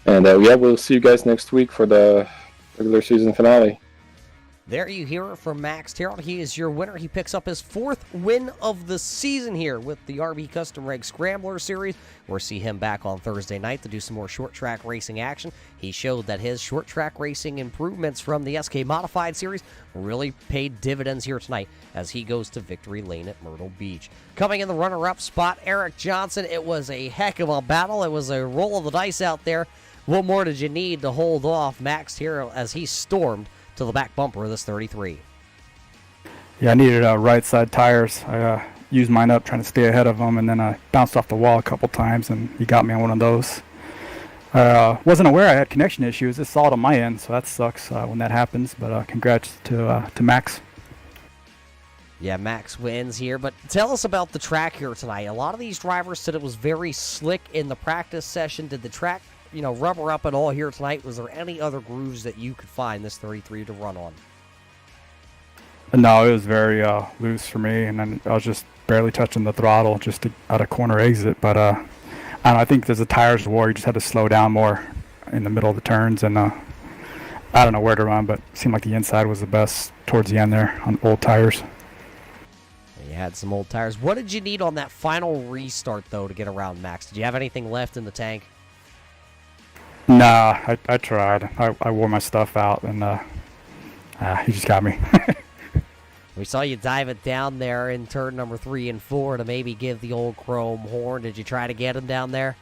And yeah, we'll see you guys next week for the regular season finale. There you hear it from Max Terrell. He is your winner. He picks up his 4th win of the season here with the RB Custom Reg Scrambler Series. We'll see him back on Thursday night to do some more short track racing action. He showed that his short track racing improvements from the SK Modified Series really paid dividends here tonight as he goes to victory lane at Myrtle Beach. Coming in the runner-up spot, Eric Johnson. It was a heck of a battle. It was a roll of the dice out there. What more did you need to hold off Max Terrell as he stormed to the back bumper of this 33? Yeah, I needed right side tires. I used mine up trying to stay ahead of him, and then I bounced off the wall a couple times, and he got me on one of those. Wasn't aware I had connection issues. It saw it on my end, so that sucks when that happens. But congrats to Max. Yeah, Max wins here, but tell us about the track here tonight. A lot of these drivers said it was very slick in the practice session. Did the track rubber up at all here tonight? Was there any other grooves that you could find this 33 to run on? No, it was very loose for me, and then I was just barely touching the throttle just to, out of corner exit. But I think there's a tires war. You just had to slow down more in the middle of the turns, and I don't know where to run, but it seemed like the inside was the best towards the end there on old tires. You had some old tires. What did you need on that final restart, though, to get around Max? Did you have anything left in the tank? Nah, I tried. I wore my stuff out, and he just got me. We saw you dive it down there in turn number 3 and 4 to maybe give the old chrome horn. Did you try to get him down there?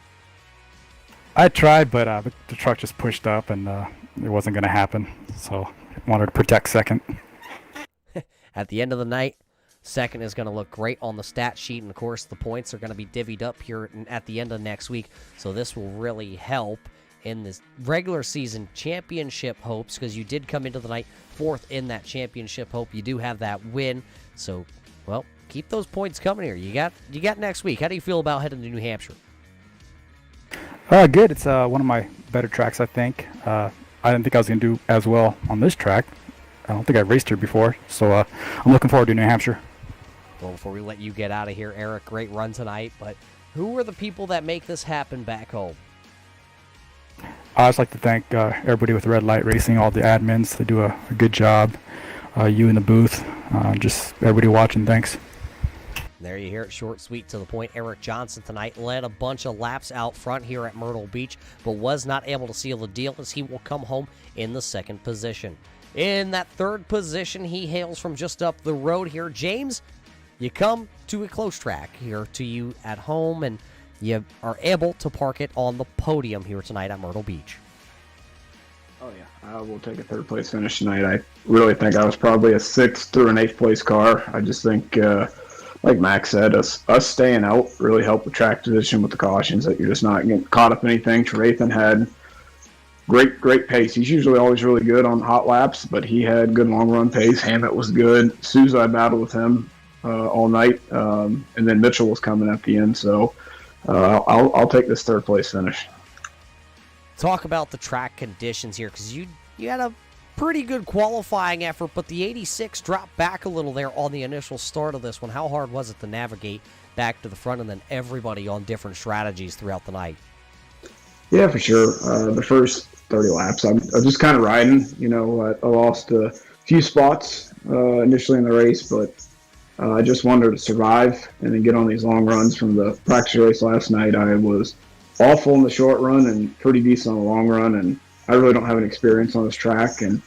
I tried, but the truck just pushed up, and it wasn't going to happen. So I wanted to protect second. At the end of the night, second is going to look great on the stat sheet, and of course the points are going to be divvied up here at the end of next week. So this will really help in this regular season championship hopes, because you did come into the night 4th in that championship hope. You do have that win, so well, keep those points coming here. You got next week. How do you feel about heading to New Hampshire? Good. It's one of my better tracks, I think. I didn't think I was going to do as well on this track. I don't think I've raced here before, so I'm looking forward to New Hampshire. Well, before we let you get out of here, Eric, great run tonight, but who are the people that make this happen back home? I'd just like to thank everybody with Red Light Racing, all the admins. They do a good job. You in the booth, just everybody watching, thanks. There you hear it, short, sweet, to the point. Eric Johnson tonight led a bunch of laps out front here at Myrtle Beach, but was not able to seal the deal as he will come home in the second position. In that third position, he hails from just up the road here. James, you come to a close track here to you at home, and you are able to park it on the podium here tonight at Myrtle Beach. Oh, yeah. I will take a third place finish tonight. I really think I was probably a 6th through an 8th place car. I just think, like Max said, us staying out really helped the track position with the cautions, that you're just not getting caught up in anything. Trevathan had great pace. He's usually always really good on hot laps, but he had good long run pace. Hammett was good. Souza, I battled with him all night, and then Mitchell was coming at the end. So I'll take this third place finish. Talk about the track conditions here, because you had a pretty good qualifying effort, but the 86 dropped back a little there on the initial start of this one. How hard was it to navigate back to the front, and then everybody on different strategies throughout the night? Yeah, for sure. The first 30 laps, I'm just kind of riding. I lost a few spots initially in the race, but I just wanted to survive and then get on these long runs. From the practice race last night, I was awful in the short run and pretty decent on the long run, and I really don't have any experience on this track, and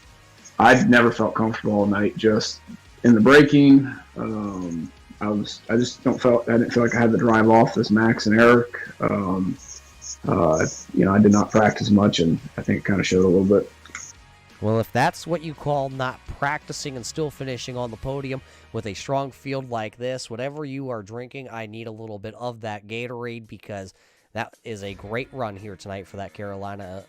I've never felt comfortable all night just in the braking. I didn't feel like I had to drive off as Max and Eric. I did not practice much, and I think it kind of showed a little bit. Well, if that's what you call not practicing and still finishing on the podium with a strong field like this, whatever you are drinking, I need a little bit of that Gatorade, because that is a great run here tonight for that Carolina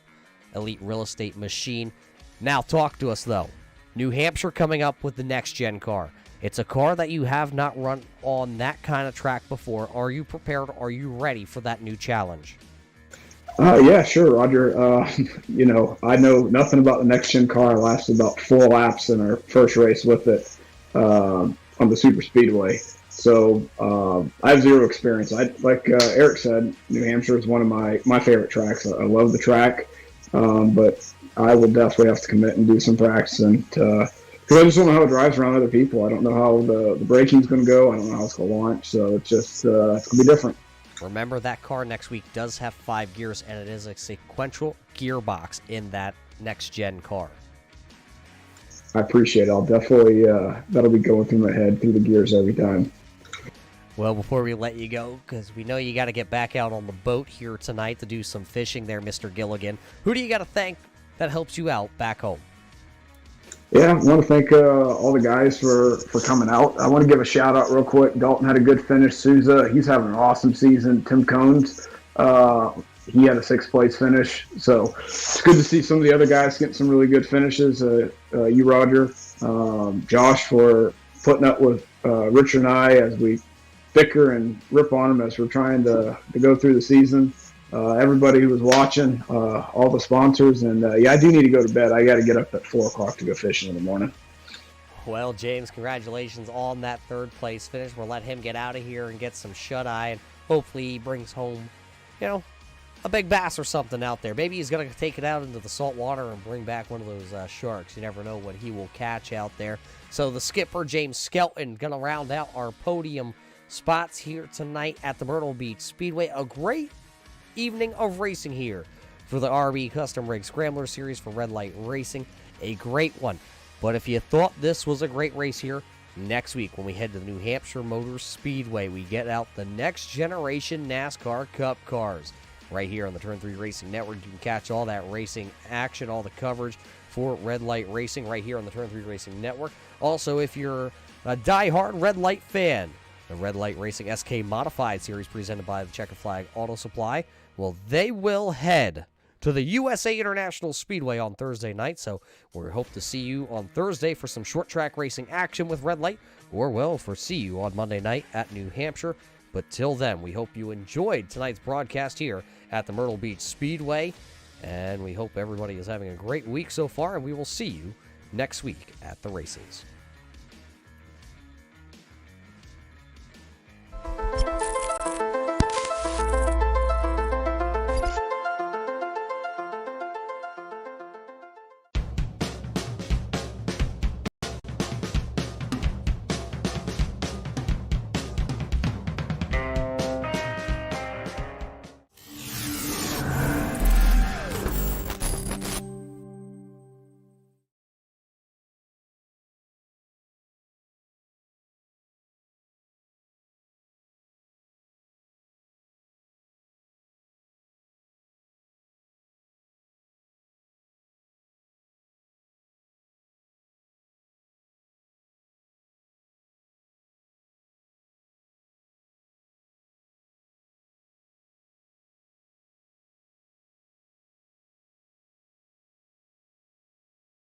Elite Real Estate machine. Now talk to us, though. New Hampshire coming up with the next-gen car. It's a car that you have not run on that kind of track before. Are you prepared? Are you ready for that new challenge? Yeah, sure, Roger. I know nothing about the next-gen car. I lasted about 4 laps in our first race with it on the Super Speedway. So I have zero experience. Like Eric said, New Hampshire is one of my favorite tracks. I love the track, but I will definitely have to commit and do some practicing because I just don't know how it drives around other people. I don't know how the braking's going to go. I don't know how it's going to launch. So it's just it's going to be different. Remember, that car next week does have 5 gears, and it is a sequential gearbox in that next-gen car. I appreciate it. I'll definitely, that'll be going through my head, through the gears every time. Well, before we let you go, because we know you got to get back out on the boat here tonight to do some fishing there, Mr. Gilligan, who do you got to thank that helps you out back home? Yeah, I want to thank all the guys for coming out. I want to give a shout out real quick. Dalton had a good finish. Souza, he's having an awesome season. Tim Cones, he had a 6th place finish. So it's good to see some of the other guys getting some really good finishes. You, Roger, Josh, for putting up with Richard and I as we bicker and rip on them as we're trying to go through the season. Everybody who was watching, all the sponsors, and I do need to go to bed. I got to get up at 4 o'clock to go fishing in the morning. Well, James, congratulations on that 3rd place finish. We'll let him get out of here and get some shut-eye, and hopefully he brings home, a big bass or something out there. Maybe he's going to take it out into the salt water and bring back one of those sharks. You never know what he will catch out there. So the skipper, James Skelton, going to round out our podium spots here tonight at the Myrtle Beach Speedway. A great evening of racing here for the RB Custom Rig Scrambler Series for Red Light Racing. A great one. But if you thought this was a great race here, next week when we head to the New Hampshire Motor Speedway, we get out the next generation NASCAR Cup cars. Right here on the Turn 3 Racing Network, you can catch all that racing action, all the coverage for Red Light Racing right here on the Turn 3 Racing Network. Also, if you're a die-hard Red Light fan, the Red Light Racing SK Modified Series presented by the Checker Flag Auto Supply, well, they will head to the USA International Speedway on Thursday night, so we hope to see you on Thursday for some short track racing action with Red Light, or we'll see you on Monday night at New Hampshire. But till then, we hope you enjoyed tonight's broadcast here at the Myrtle Beach Speedway, and we hope everybody is having a great week so far, and we will see you next week at the races.